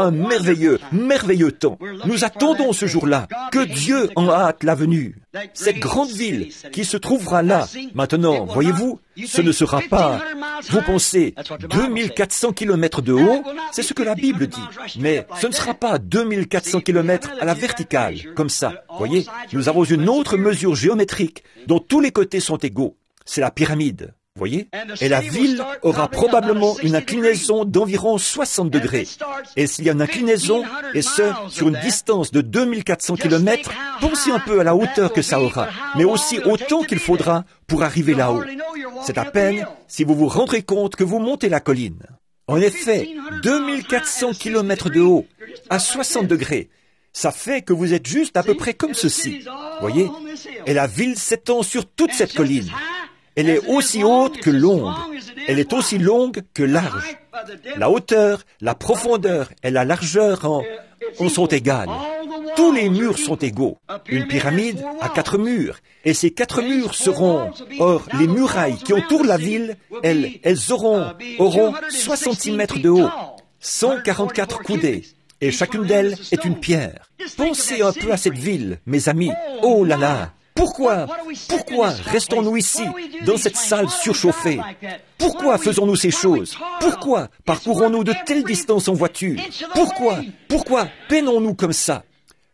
un merveilleux temps. Nous attendons ce jour-là, que Dieu en hâte la venue. Cette grande ville qui se trouvera là, maintenant, voyez-vous, ce ne sera pas, vous pensez, 2400 kilomètres de haut, c'est ce que la Bible dit, mais ce ne sera pas 2400 kilomètres à la verticale, comme ça. Voyez, nous avons une autre mesure géométrique dont tous les côtés sont égaux. C'est la pyramide. Voyez? Et la ville aura probablement une inclinaison d'environ 60 degrés. Et s'il y a une inclinaison, et ce, sur une distance de 2400 km, pensez un peu à la hauteur que ça aura, mais aussi au temps qu'il faudra pour arriver là-haut. C'est à peine si vous vous rendrez compte que vous montez la colline. En effet, 2400 km de haut, à 60 degrés, ça fait que vous êtes juste à peu près comme ceci. Voyez? Et la ville s'étend sur toute cette colline. Elle est aussi haute que longue. Elle est aussi longue que large. La hauteur, la profondeur et la largeur en sont égales. Tous les murs sont égaux. Une pyramide a 4 murs, et ces 4 murs seront... Or, les murailles qui entourent la ville, elles auront 60 cm de haut, 144 coudées, et chacune d'elles est une pierre. Pensez un peu à cette ville, mes amis. Oh là là! Pourquoi restons-nous ici, dans cette salle surchauffée? Pourquoi faisons-nous ces choses? Pourquoi parcourons-nous de telles distances en voiture? Pourquoi peinons-nous comme ça?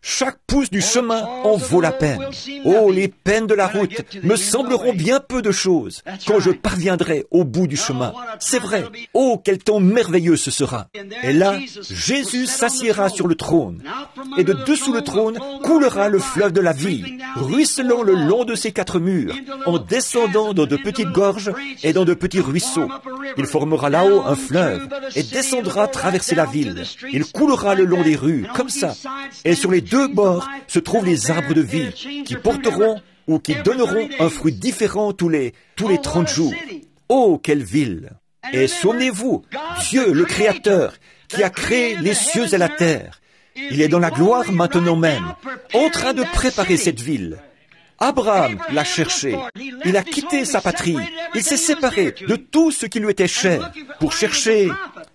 Chaque pouce du chemin en vaut la peine. Oh, les peines de la route me sembleront bien peu de choses quand je parviendrai au bout du chemin. C'est vrai. Oh, quel temps merveilleux ce sera. Et là, Jésus s'assiera sur le trône. Et de dessous le trône coulera le fleuve de la vie, ruisselant le long de ses 4 murs, en descendant dans de petites gorges et dans de petits ruisseaux. Il formera là-haut un fleuve et descendra traverser la ville. Il coulera le long des rues, comme ça. Et sur les 2 bords se trouvent les arbres de vie qui porteront ou qui donneront un fruit différent tous les 30 jours. Oh, quelle ville! Et souvenez-vous, Dieu, le Créateur, qui a créé les cieux et la terre, il est dans la gloire maintenant même, en train de préparer cette ville. Abraham l'a cherché. Il a quitté sa patrie. Il s'est séparé de tout ce qui lui était cher pour chercher.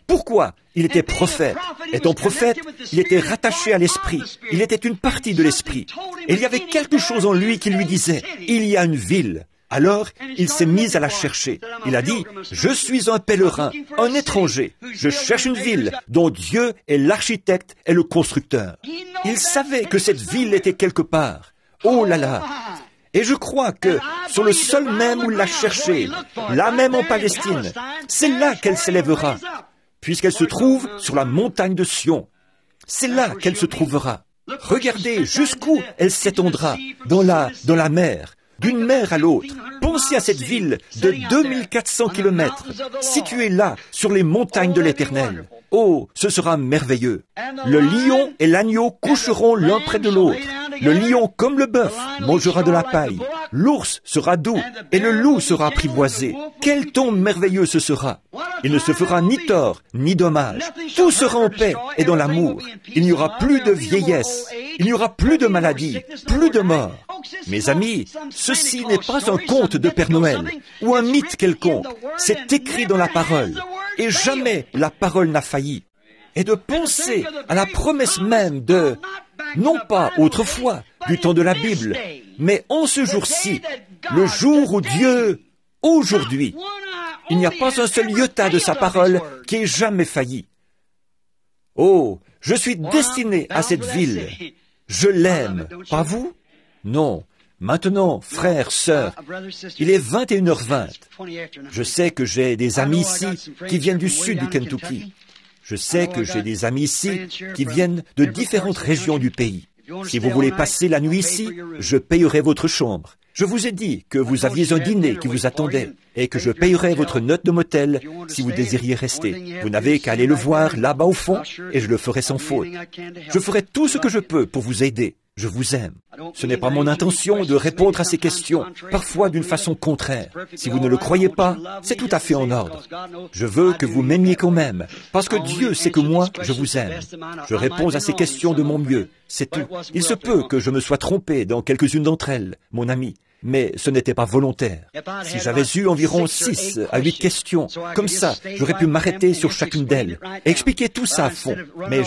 Pourquoi? Il était prophète. Étant prophète, il était rattaché à l'Esprit. Il était une partie de l'Esprit. Et il y avait quelque chose en lui qui lui disait, il y a une ville. Alors, il s'est mis à la chercher. Il a dit, je suis un pèlerin, un étranger. Je cherche une ville dont Dieu est l'architecte et le constructeur. Il savait que cette ville était quelque part. Oh là là! Et je crois que sur le sol même où il l'a cherché, là même en Palestine, c'est là qu'elle s'élèvera, puisqu'elle se trouve sur la montagne de Sion. C'est là qu'elle se trouvera. Regardez jusqu'où elle s'étendra dans la mer, d'une mer à l'autre. Pensez à cette ville de 2400 kilomètres, située là, sur les montagnes de l'Éternel. Oh, ce sera merveilleux. Le lion et l'agneau coucheront l'un près de l'autre. Le lion, comme le bœuf, mangera de la paille. L'ours sera doux et le loup sera apprivoisé. Quel temps merveilleux ce sera! Il ne se fera ni tort, ni dommage. Tout sera en paix et dans l'amour. Il n'y aura plus de vieillesse. Il n'y aura plus de maladie, plus de mort. Mes amis, ceci n'est pas un conte de Père Noël ou un mythe quelconque. C'est écrit dans la parole. Et jamais la parole n'a failli. Et de penser à la promesse même de, non pas autrefois, du temps de la Bible, mais en ce jour-ci, le jour où Dieu, aujourd'hui, il n'y a pas un seul iota de sa parole qui ait jamais failli. Oh, je suis destiné à cette ville. Je l'aime. Pas vous? Non. Maintenant, frères, sœurs, il est 21h20. Je sais que j'ai des amis ici qui viennent du sud du Kentucky. Je sais que j'ai des amis ici qui viennent de différentes régions du pays. Si vous voulez passer la nuit ici, je payerai votre chambre. Je vous ai dit que vous aviez un dîner qui vous attendait et que je payerai votre note de motel si vous désiriez rester. Vous n'avez qu'à aller le voir là-bas au fond et je le ferai sans faute. Je ferai tout ce que je peux pour vous aider. Je vous aime. Ce n'est pas mon intention de répondre à ces questions, parfois d'une façon contraire. Si vous ne le croyez pas, c'est tout à fait en ordre. Je veux que vous m'aimiez quand même, parce que Dieu sait que moi, je vous aime. Je réponds à ces questions de mon mieux, c'est tout. Il se peut que je me sois trompé dans quelques-unes d'entre elles, mon ami. Mais ce n'était pas volontaire. Si j'avais eu environ 6 à 8 questions, comme ça, j'aurais pu m'arrêter sur chacune d'elles et expliquer tout ça à fond. Mais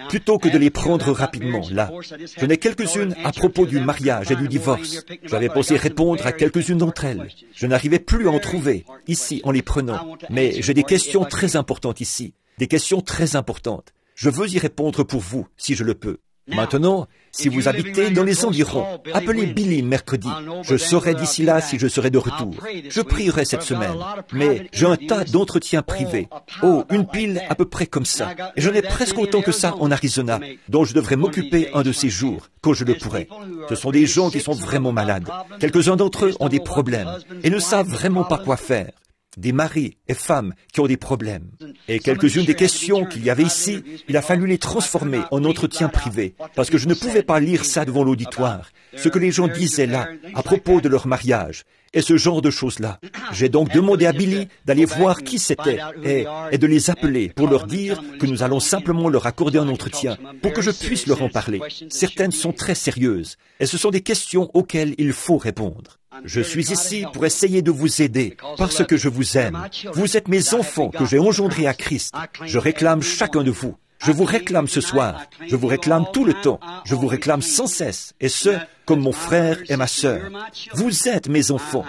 plutôt que de les prendre rapidement, là, je n'ai quelques-unes à propos du mariage et du divorce. J'avais pensé répondre à quelques-unes d'entre elles. Je n'arrivais plus à en trouver, ici, en les prenant. Mais j'ai des questions très importantes ici. Des questions très importantes. Je veux y répondre pour vous, si je le peux. Maintenant, si vous habitez dans les environs, appelez Billy mercredi. Je saurai d'ici là si je serai de retour. Je prierai cette semaine. Mais j'ai un tas d'entretiens privés. Oh, une pile à peu près comme ça. Et j'en ai presque autant que ça en Arizona, dont je devrais m'occuper un de ces jours, quand je le pourrai. Ce sont des gens qui sont vraiment malades. Quelques-uns d'entre eux ont des problèmes et ne savent vraiment pas quoi faire. des maris et femmes qui ont des problèmes. Et quelques-unes des questions qu'il y avait ici, il a fallu les transformer en entretien privé, parce que je ne pouvais pas lire ça devant l'auditoire, ce que les gens disaient là, à propos de leur mariage, et ce genre de choses-là. J'ai donc demandé à Billy d'aller voir qui c'était et de les appeler pour leur dire que nous allons simplement leur accorder un entretien pour que je puisse leur en parler. Certaines sont très sérieuses, et ce sont des questions auxquelles il faut répondre. Je suis ici pour essayer de vous aider, parce que je vous aime. Vous êtes mes enfants que j'ai engendrés à Christ. Je réclame chacun de vous. Je vous réclame ce soir. Je vous réclame tout le temps. Je vous réclame sans cesse, et ce, comme mon frère et ma sœur. Vous êtes mes enfants.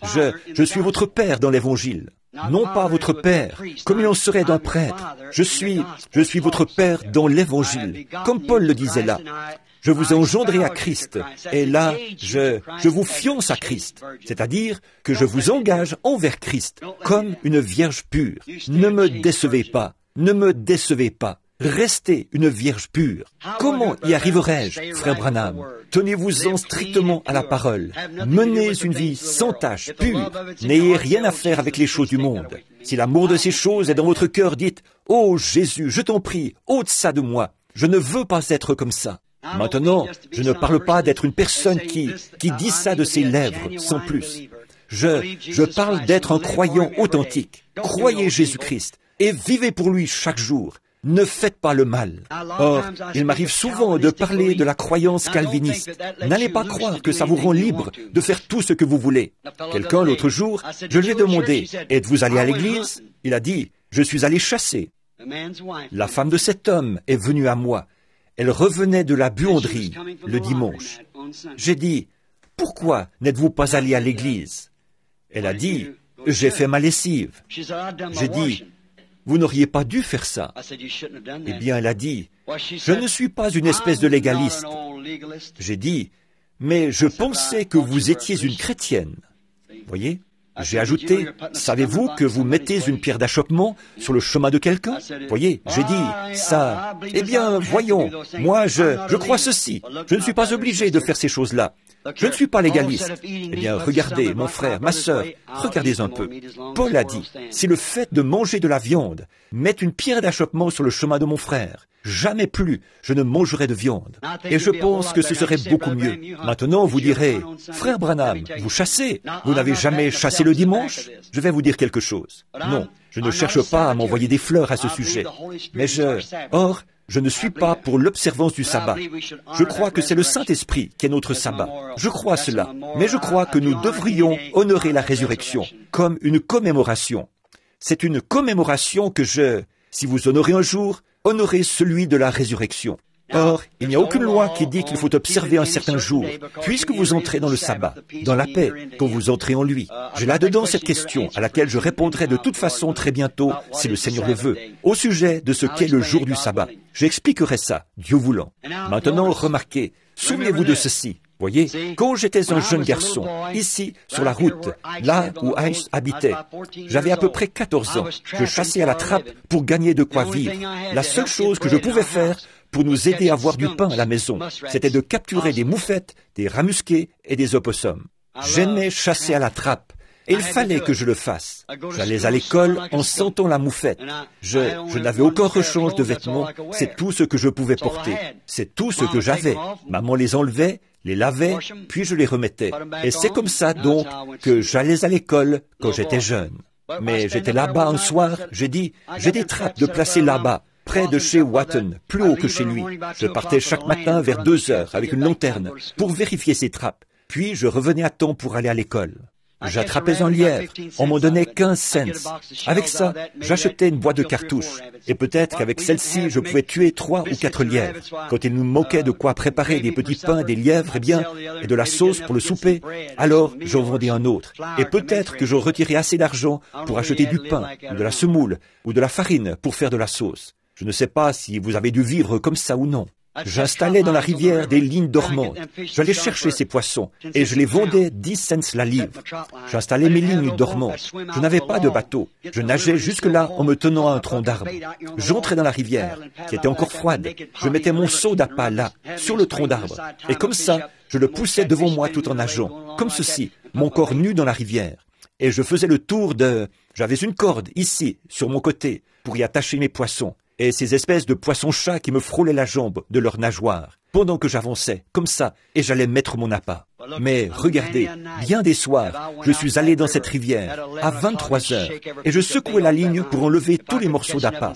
Je suis votre père dans l'Évangile. Non pas votre père, comme il en serait d'un prêtre. Je suis votre père dans l'Évangile, comme Paul le disait là. Je vous ai engendré à Christ, et là, je vous fiance à Christ, c'est-à-dire que je vous engage envers Christ, comme une vierge pure. Ne me décevez pas, ne me décevez pas. Restez une vierge pure. Comment y arriverai-je, frère Branham? Tenez-vous-en strictement à la parole. Menez une vie sans tache, pure. N'ayez rien à faire avec les choses du monde. Si l'amour de ces choses est dans votre cœur, dites « Oh Jésus, je t'en prie, ôte ça de moi. Je ne veux pas être comme ça. » Maintenant, je ne parle pas d'être une personne qui dit ça de ses lèvres, sans plus. Je parle d'être un croyant authentique. Croyez Jésus-Christ et vivez pour lui chaque jour. Ne faites pas le mal. Or, il m'arrive souvent de parler de la croyance calviniste. N'allez pas croire que ça vous rend libre de faire tout ce que vous voulez. Quelqu'un l'autre jour, je lui ai demandé, « Êtes-vous allé à l'église ?» Il a dit, « Je suis allé chasser. » La femme de cet homme est venue à moi. Elle revenait de la buanderie le dimanche. J'ai dit, « Pourquoi n'êtes-vous pas allé à l'église ?» Elle a dit, « J'ai fait ma lessive. » J'ai dit, « Vous n'auriez pas dû faire ça. » Eh bien, elle a dit, « Je ne suis pas une espèce de légaliste. » J'ai dit, « Mais je pensais que vous étiez une chrétienne. » Voyez ? J'ai ajouté, « Savez-vous que vous mettez une pierre d'achoppement sur le chemin de quelqu'un ?» Voyez, j'ai dit, ça, eh bien, voyons, moi, je crois ceci. Je ne suis pas obligé de faire ces choses-là. Je ne suis pas légaliste. Eh bien, regardez, mon frère, ma sœur, regardez un peu. Paul a dit, si le fait de manger de la viande met une pierre d'achoppement sur le chemin de mon frère, jamais plus je ne mangerai de viande. Et je pense que ce serait beaucoup mieux. Maintenant, vous direz, frère Branham, vous chassez. Vous n'avez jamais chassé le dimanche? Je vais vous dire quelque chose. Non, je ne cherche pas à m'envoyer des fleurs à ce sujet. Mais or, je ne suis pas pour l'observance du sabbat. Je crois que c'est le Saint-Esprit qui est notre sabbat. Je crois cela. Mais je crois que nous devrions honorer la résurrection comme une commémoration. C'est une commémoration que si vous honorez un jour, honorez celui de la résurrection. Or, il n'y a aucune loi qui dit qu'il faut observer un certain jour, puisque vous entrez dans le sabbat, dans la paix, quand vous entrez en lui. J'ai là-dedans cette question, à laquelle je répondrai de toute façon très bientôt, si le Seigneur le veut, au sujet de ce qu'est le jour du sabbat. J'expliquerai ça, Dieu voulant. Maintenant, remarquez, souvenez-vous de ceci. Voyez, quand j'étais un jeune garçon, ici, sur la route, là où Ice habitait, j'avais à peu près 14 ans. Je chassais à la trappe pour gagner de quoi vivre. La seule chose que je pouvais faire pour nous aider à avoir du pain à la maison, c'était de capturer des moufettes, des rats musqués et des opossums. J'aimais chasser à la trappe. Et il fallait que je le fasse. J'allais à l'école en sentant la moufette. Je n'avais aucun rechange de vêtements. C'est tout ce que je pouvais porter. C'est tout ce que j'avais. Maman les enlevait, les lavait, puis je les remettais. Et c'est comme ça, donc, que j'allais à l'école quand j'étais jeune. Mais j'étais là-bas un soir, j'ai dit, j'ai des trappes de placer là-bas, près de chez Watton, plus haut que chez lui. Je partais chaque matin vers 2 heures avec une lanterne pour vérifier ces trappes. Puis je revenais à temps pour aller à l'école. J'attrapais un lièvre, on m'en donnait 15 cents. Avec ça, j'achetais une boîte de cartouches. Et peut-être qu'avec celle-ci, je pouvais tuer 3 ou 4 lièvres. Quand il nous manquait de quoi préparer des petits pains, des lièvres, et de la sauce pour le souper, alors j'en vendais un autre. Et peut-être que je retirais assez d'argent pour acheter du pain, ou de la semoule, ou de la farine pour faire de la sauce. Je ne sais pas si vous avez dû vivre comme ça ou non. J'installais dans la rivière des lignes dormantes. J'allais chercher ces poissons et je les vendais 10 cents la livre. J'installais mes lignes dormantes. Je n'avais pas de bateau. Je nageais jusque-là en me tenant à un tronc d'arbre. J'entrais dans la rivière, qui était encore froide. Je mettais mon seau d'appât là, sur le tronc d'arbre. Et comme ça, je le poussais devant moi tout en nageant, comme ceci, mon corps nu dans la rivière. Et je faisais le tour de J'avais une corde ici, sur mon côté, pour y attacher mes poissons, et ces espèces de poissons-chats qui me frôlaient la jambe de leurs nageoires, pendant que j'avançais, comme ça, et j'allais mettre mon appât. Mais regardez, bien des soirs, je suis allé dans cette rivière, à 23 heures, et je secouais la ligne pour enlever tous les morceaux d'appât.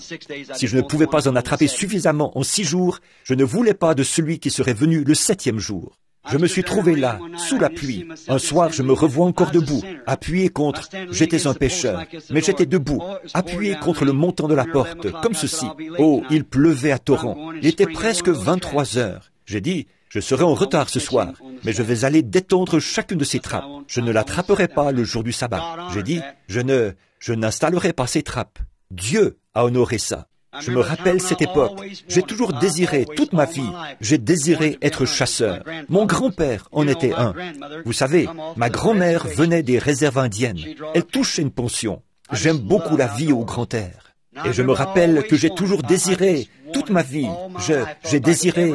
Si je ne pouvais pas en attraper suffisamment en 6 jours, je ne voulais pas de celui qui serait venu le 7e jour. Je me suis trouvé là, sous la pluie. Un soir, je me revois encore debout, appuyé contre... J'étais un pêcheur, mais j'étais debout, appuyé contre le montant de la porte, comme ceci. Oh, il pleuvait à torrents. Il était presque 23 heures. J'ai dit, je serai en retard ce soir, mais je vais aller détendre chacune de ces trappes. Je ne l'attraperai pas le jour du sabbat. J'ai dit, je n'installerai pas ces trappes. Dieu a honoré ça. Je me rappelle cette époque. J'ai toujours désiré, toute ma vie, j'ai désiré être chasseur. Mon grand-père en était un. Vous savez, ma grand-mère venait des réserves indiennes. Elle touchait une pension. J'aime beaucoup la vie au grand air. Et je me rappelle que j'ai toujours désiré, toute ma vie, j'ai désiré.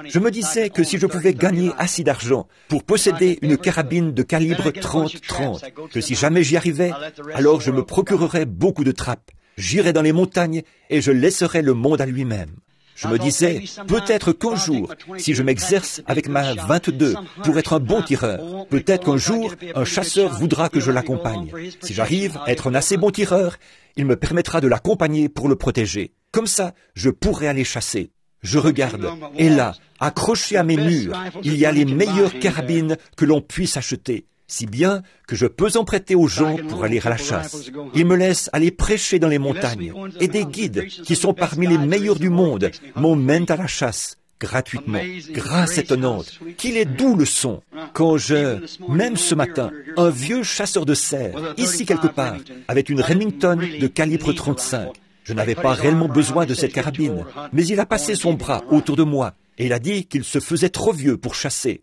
Je me disais que si je pouvais gagner assez d'argent pour posséder une carabine de calibre 30-30, que si jamais j'y arrivais, alors je me procurerais beaucoup de trappes. J'irai dans les montagnes et je laisserai le monde à lui-même. Je me disais, peut-être qu'un jour, si je m'exerce avec ma 22 pour être un bon tireur, peut-être qu'un jour, un chasseur voudra que je l'accompagne. Si j'arrive à être un assez bon tireur, il me permettra de l'accompagner pour le protéger. Comme ça, je pourrai aller chasser. Je regarde, et là, accroché à mes murs, il y a les meilleures carabines que l'on puisse acheter. Si bien que je peux en prêter aux gens pour aller à la chasse. Ils me laissent aller prêcher dans les montagnes, et des guides, qui sont parmi les meilleurs du monde, m'emmènent à la chasse, gratuitement. Grâce étonnante, qu'il est doux le son. Quand même ce matin, un vieux chasseur de cerfs, ici quelque part, avait une Remington de calibre 35. Je n'avais pas réellement besoin de cette carabine, mais il a passé son bras autour de moi, et il a dit qu'il se faisait trop vieux pour chasser.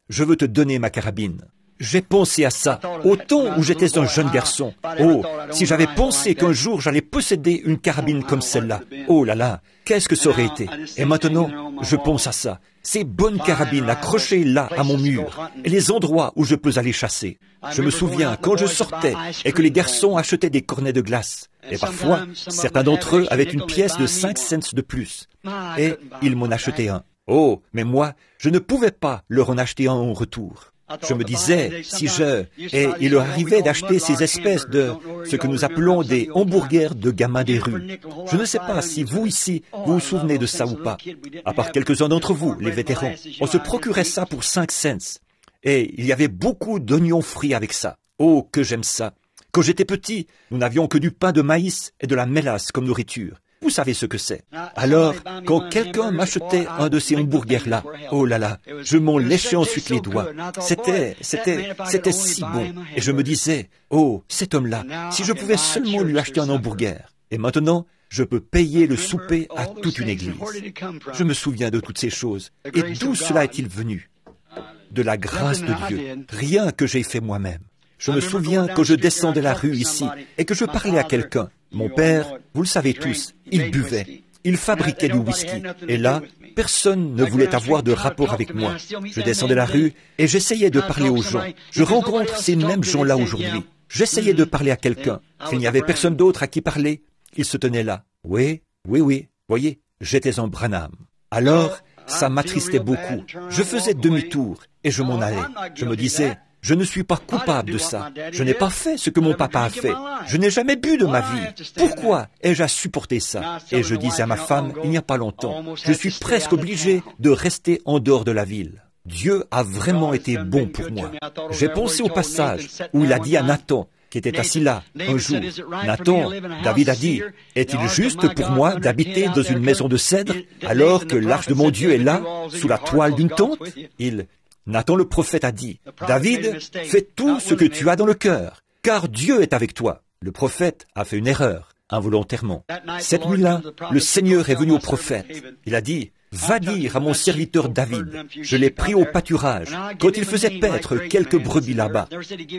Je veux te donner ma carabine. J'ai pensé à ça, au temps où j'étais un jeune garçon. Oh, si j'avais pensé qu'un jour j'allais posséder une carabine comme celle-là. Oh là là, qu'est-ce que ça aurait été? Et maintenant, je pense à ça. Ces bonnes carabines accrochées là à mon mur, et les endroits où je peux aller chasser. Je me souviens quand je sortais et que les garçons achetaient des cornets de glace. Et parfois, certains d'entre eux avaient une pièce de 5 cents de plus. Et ils m'en achetaient un. Oh, mais moi, je ne pouvais pas leur en acheter un en retour. Je me disais, et il leur arrivait d'acheter ces espèces de, ce que nous appelons des hamburgers de gamins des rues. Je ne sais pas si vous ici, vous vous souvenez de ça ou pas. À part quelques-uns d'entre vous, les vétérans, on se procurait ça pour 5 cents. Et il y avait beaucoup d'oignons frits avec ça. Oh, que j'aime ça. Quand j'étais petit, nous n'avions que du pain de maïs et de la mélasse comme nourriture. Vous savez ce que c'est. Alors, quand quelqu'un m'achetait un de ces hamburgers-là, oh là là, je m'en léchais ensuite les doigts. C'était si bon. Et je me disais, oh, cet homme-là, si je pouvais seulement lui acheter un hamburger. Et maintenant, je peux payer le souper à toute une église. Je me souviens de toutes ces choses. Et d'où cela est-il venu? De la grâce de Dieu. Rien que j'ai fait moi-même. Je me souviens que je descendais la rue ici et que je parlais à quelqu'un. Mon père, vous le savez tous, il buvait. Il fabriquait du whisky. Et là, personne ne voulait avoir de rapport avec moi. Je descendais la rue et j'essayais de parler aux gens. Je rencontre ces mêmes gens-là aujourd'hui. J'essayais de parler à quelqu'un. S'il n'y avait personne d'autre à qui parler, il se tenait là. Oui. Voyez, j'étais un Branham. Alors, ça m'attristait beaucoup. Je faisais demi-tour et je m'en allais. Je me disais, je ne suis pas coupable de ça. Je n'ai pas fait ce que mon papa a fait. Je n'ai jamais bu de ma vie. Pourquoi ai-je à supporter ça? Et je disais à ma femme, il n'y a pas longtemps, je suis presque obligé de rester en dehors de la ville. Dieu a vraiment été bon pour moi. J'ai pensé au passage où il a dit à Nathan, qui était assis là, un jour, Nathan, David a dit, est-il juste pour moi d'habiter dans une maison de cèdre alors que l'arche de mon Dieu est là, sous la toile d'une tente? Nathan le prophète a dit, David, fais tout ce que tu as dans le cœur, car Dieu est avec toi. Le prophète a fait une erreur, involontairement. Cette nuit-là, le Seigneur est venu au prophète. Il a dit, va dire à mon serviteur David, je l'ai pris au pâturage, quand il faisait paître quelques brebis là-bas,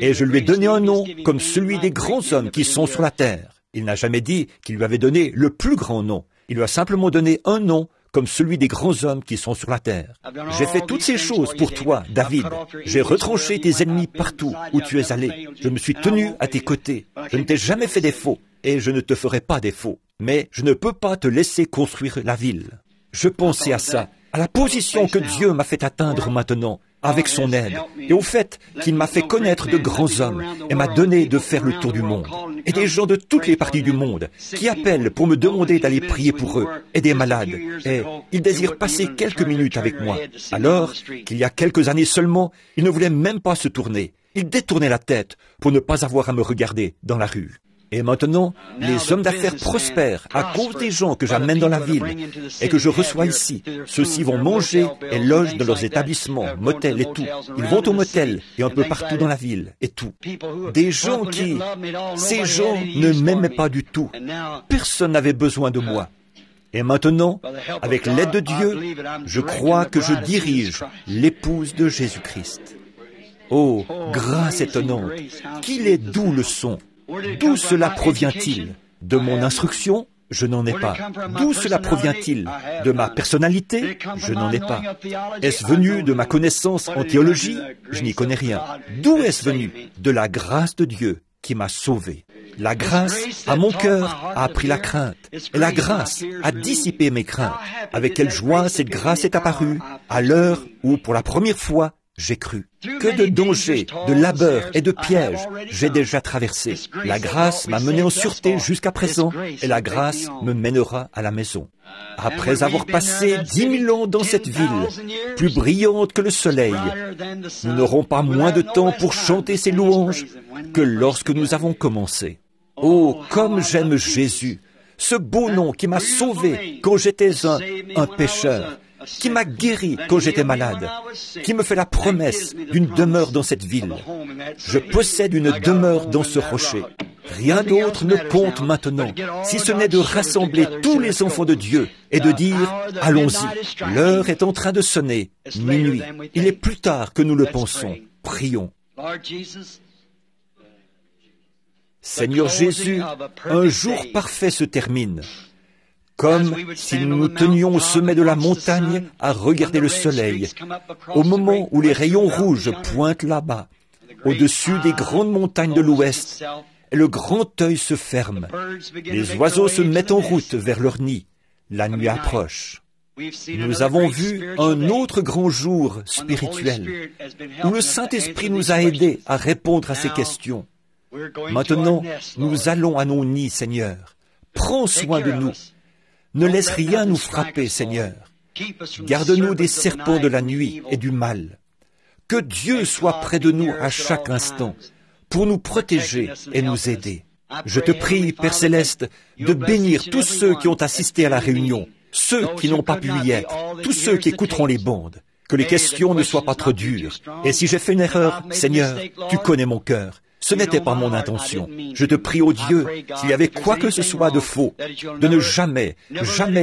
et je lui ai donné un nom comme celui des grands hommes qui sont sur la terre. Il n'a jamais dit qu'il lui avait donné le plus grand nom. Il lui a simplement donné un nom comme celui des grands hommes qui sont sur la terre. J'ai fait toutes ces choses pour toi, David. J'ai retranché tes ennemis partout où tu es allé. Je me suis tenu à tes côtés. Je ne t'ai jamais fait défaut, et je ne te ferai pas défaut. Mais je ne peux pas te laisser construire la ville. Je pensais à ça, à la position que Dieu m'a fait atteindre maintenant, avec son aide, et au fait qu'il m'a fait connaître de grands hommes, et m'a donné de faire le tour du monde, et des gens de toutes les parties du monde, qui appellent pour me demander d'aller prier pour eux, et des malades, et ils désirent passer quelques minutes avec moi. Alors qu'il y a quelques années seulement, ils ne voulaient même pas se tourner. Ils détournaient la tête pour ne pas avoir à me regarder dans la rue. Et maintenant, les hommes d'affaires prospèrent à cause des gens que j'amène dans la ville et que je reçois ici. Ceux-ci vont manger et logent dans leurs établissements, motels et tout. Ils vont au motel et un peu partout dans la ville et tout. Des gens qui... Ces gens ne m'aimaient pas du tout. Personne n'avait besoin de moi. Et maintenant, avec l'aide de Dieu, je crois que je dirige l'épouse de Jésus-Christ. Oh, grâce étonnante! Qu'il est doux le son! D'où cela provient-il? De mon instruction? Je n'en ai pas. D'où cela provient-il? De ma personnalité? Je n'en ai pas. Est-ce venu de ma connaissance en théologie? Je n'y connais rien. D'où est-ce venu? De la grâce de Dieu qui m'a sauvé. La grâce, à mon cœur, a appris la crainte. Et la grâce a dissipé mes craintes. Avec quelle joie cette grâce est apparue à l'heure où, pour la première fois, j'ai cru. Que de dangers, de labeurs et de pièges j'ai déjà traversé. La grâce m'a mené en sûreté jusqu'à présent et la grâce me mènera à la maison. Après avoir passé 10 000 ans dans cette ville, plus brillante que le soleil, nous n'aurons pas moins de temps pour chanter ses louanges que lorsque nous avons commencé. Oh, comme j'aime Jésus, ce beau nom qui m'a sauvé quand j'étais un pécheur, qui m'a guéri quand j'étais malade, qui me fait la promesse d'une demeure dans cette ville. Je possède une demeure dans ce rocher. Rien d'autre ne compte maintenant, si ce n'est de rassembler tous les enfants de Dieu et de dire « Allons-y, l'heure est en train de sonner, minuit, il est plus tard que nous le pensons, prions. » Seigneur Jésus, un jour parfait se termine. Comme si nous nous tenions au sommet de la montagne à regarder le soleil, au moment où les rayons rouges pointent là-bas, au-dessus des grandes montagnes de l'ouest, et le grand œil se ferme. Les oiseaux se mettent en route vers leur nid. La nuit approche. Nous avons vu un autre grand jour spirituel, où le Saint-Esprit nous a aidés à répondre à ces questions. Maintenant, nous allons à nos nids, Seigneur. Prends soin de nous. Ne laisse rien nous frapper, Seigneur. Garde-nous des serpents de la nuit et du mal. Que Dieu soit près de nous à chaque instant pour nous protéger et nous aider. Je te prie, Père Céleste, de bénir tous ceux qui ont assisté à la réunion, ceux qui n'ont pas pu y être, tous ceux qui écouteront les bandes. Que les questions ne soient pas trop dures. Et si j'ai fait une erreur, Seigneur, tu connais mon cœur. Ce n'était pas mon intention. Je te prie, ô Dieu, s'il y avait quoi que ce soit de faux, de ne jamais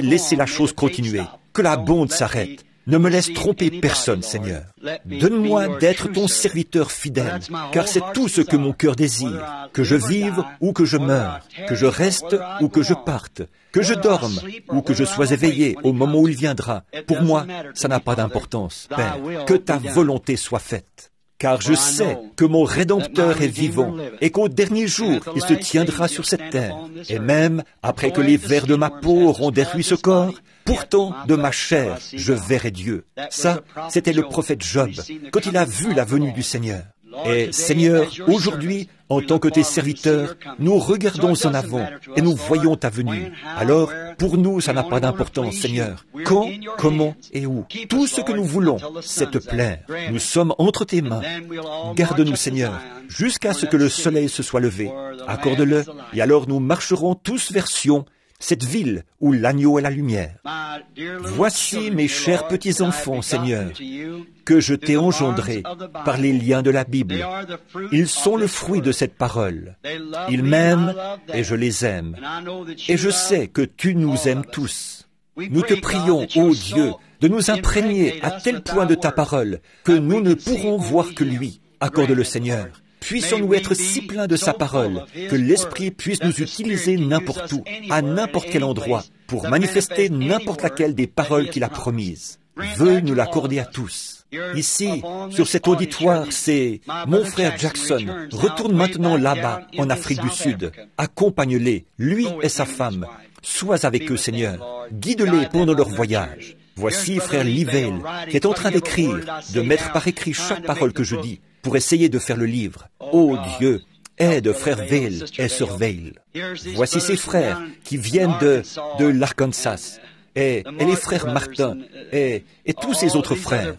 laisser la chose continuer, que la bande s'arrête. Ne me laisse tromper personne, Seigneur. Donne-moi d'être ton serviteur fidèle, car c'est tout ce que mon cœur désire, que je vive ou que je meure, que je reste ou que je parte, que je dorme ou que je sois éveillé au moment où il viendra. Pour moi, ça n'a pas d'importance, Père. Que ta volonté soit faite. Car je sais que mon Rédempteur est vivant et qu'au dernier jour, il se tiendra sur cette terre. Et même après que les vers de ma peau auront détruit ce corps, pourtant de ma chair, je verrai Dieu. Ça, c'était le prophète Job, quand il a vu la venue du Seigneur. Et Seigneur, aujourd'hui, en tant que tes serviteurs, nous regardons en avant et nous voyons ta venue. Alors, pour nous, ça n'a pas d'importance, Seigneur. Quand, comment et où. Tout ce que nous voulons, c'est te plaire. Nous sommes entre tes mains. Garde-nous, Seigneur, jusqu'à ce que le soleil se soit levé. Accorde-le, et alors nous marcherons tous vers Sion, cette ville où l'agneau est la lumière. Voici mes chers petits-enfants, Seigneur, que je t'ai engendrés par les liens de la Bible. Ils sont le fruit de cette parole. Ils m'aiment et je les aime. Et je sais que tu nous aimes tous. Nous te prions, ô Dieu, de nous imprégner à tel point de ta parole que nous ne pourrons voir que lui. Accorde-le, Seigneur. Puissons-nous être si pleins de sa parole que l'Esprit puisse nous utiliser n'importe où, à n'importe quel endroit, pour manifester n'importe laquelle des paroles qu'il a promises. Veuille nous l'accorder à tous. Ici, sur cet auditoire, c'est mon frère Jackson. Retourne maintenant là-bas, en Afrique du Sud. Accompagne-les, lui et sa femme. Sois avec eux, Seigneur. Guide-les pendant leur voyage. Voici frère Livell, qui est en train d'écrire, de mettre par écrit chaque parole que je dis, pour essayer de faire le livre. Oh Dieu, aide frère Vail et sœur Vail. Voici ses frères qui viennent de l'Arkansas. Et les frères Martin, et tous ces autres frères.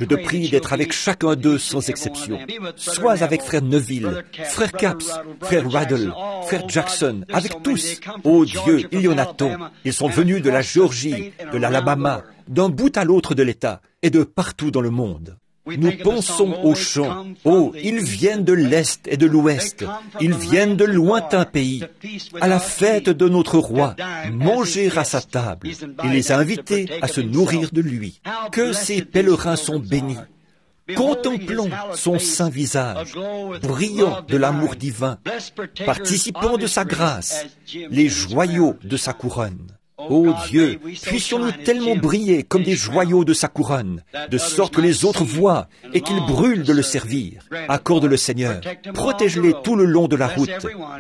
Je te prie d'être avec chacun d'eux sans exception. Sois avec frère Neville, frère Capps, frère Raddle, frère Jackson, avec tous. Oh Dieu, il y en a tant. Ils sont venus de la Géorgie, de l'Alabama, d'un bout à l'autre de l'État, et de partout dans le monde. Nous pensons aux chants. Oh, ils viennent de l'Est et de l'Ouest. Ils viennent de lointains pays. À la fête de notre roi, manger à sa table. Il les a invités à se nourrir de lui. Que ces pèlerins sont bénis. Contemplons son saint visage, brillant de l'amour divin, participant de sa grâce, les joyaux de sa couronne. Ô Dieu, puissions-nous tellement briller comme des joyaux de sa couronne, de sorte que les autres voient et qu'ils brûlent de le servir. Accorde-le, Seigneur. Protège-les tout le long de la route.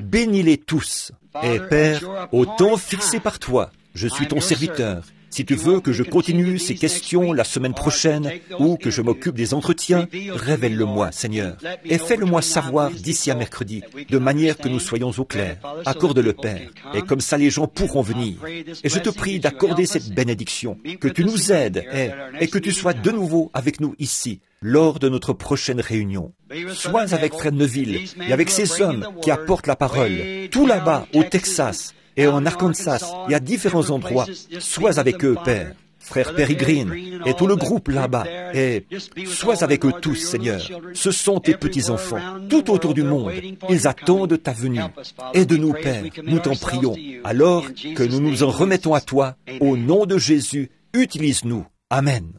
Bénis-les tous. Et Père, au temps fixé par toi, je suis ton serviteur. Si tu veux que je continue ces questions la semaine prochaine ou que je m'occupe des entretiens, révèle-le-moi, Seigneur, et fais-le-moi savoir d'ici à mercredi, de manière que nous soyons au clair. Accorde-le, Père, et comme ça les gens pourront venir. Et je te prie d'accorder cette bénédiction, que tu nous aides et que tu sois de nouveau avec nous ici, lors de notre prochaine réunion. Sois avec frère Neville et avec ces hommes qui apportent la parole, tout là-bas au Texas, et en Arkansas, et à différents endroits. Sois avec eux, Père. Frère Peregrine et tout le groupe là-bas. Et sois avec eux tous, Seigneur. Ce sont tes petits-enfants, tout autour du monde. Ils attendent ta venue. Aide-nous, Père, nous t'en prions. Alors que nous nous en remettons à toi, au nom de Jésus, utilise-nous. Amen.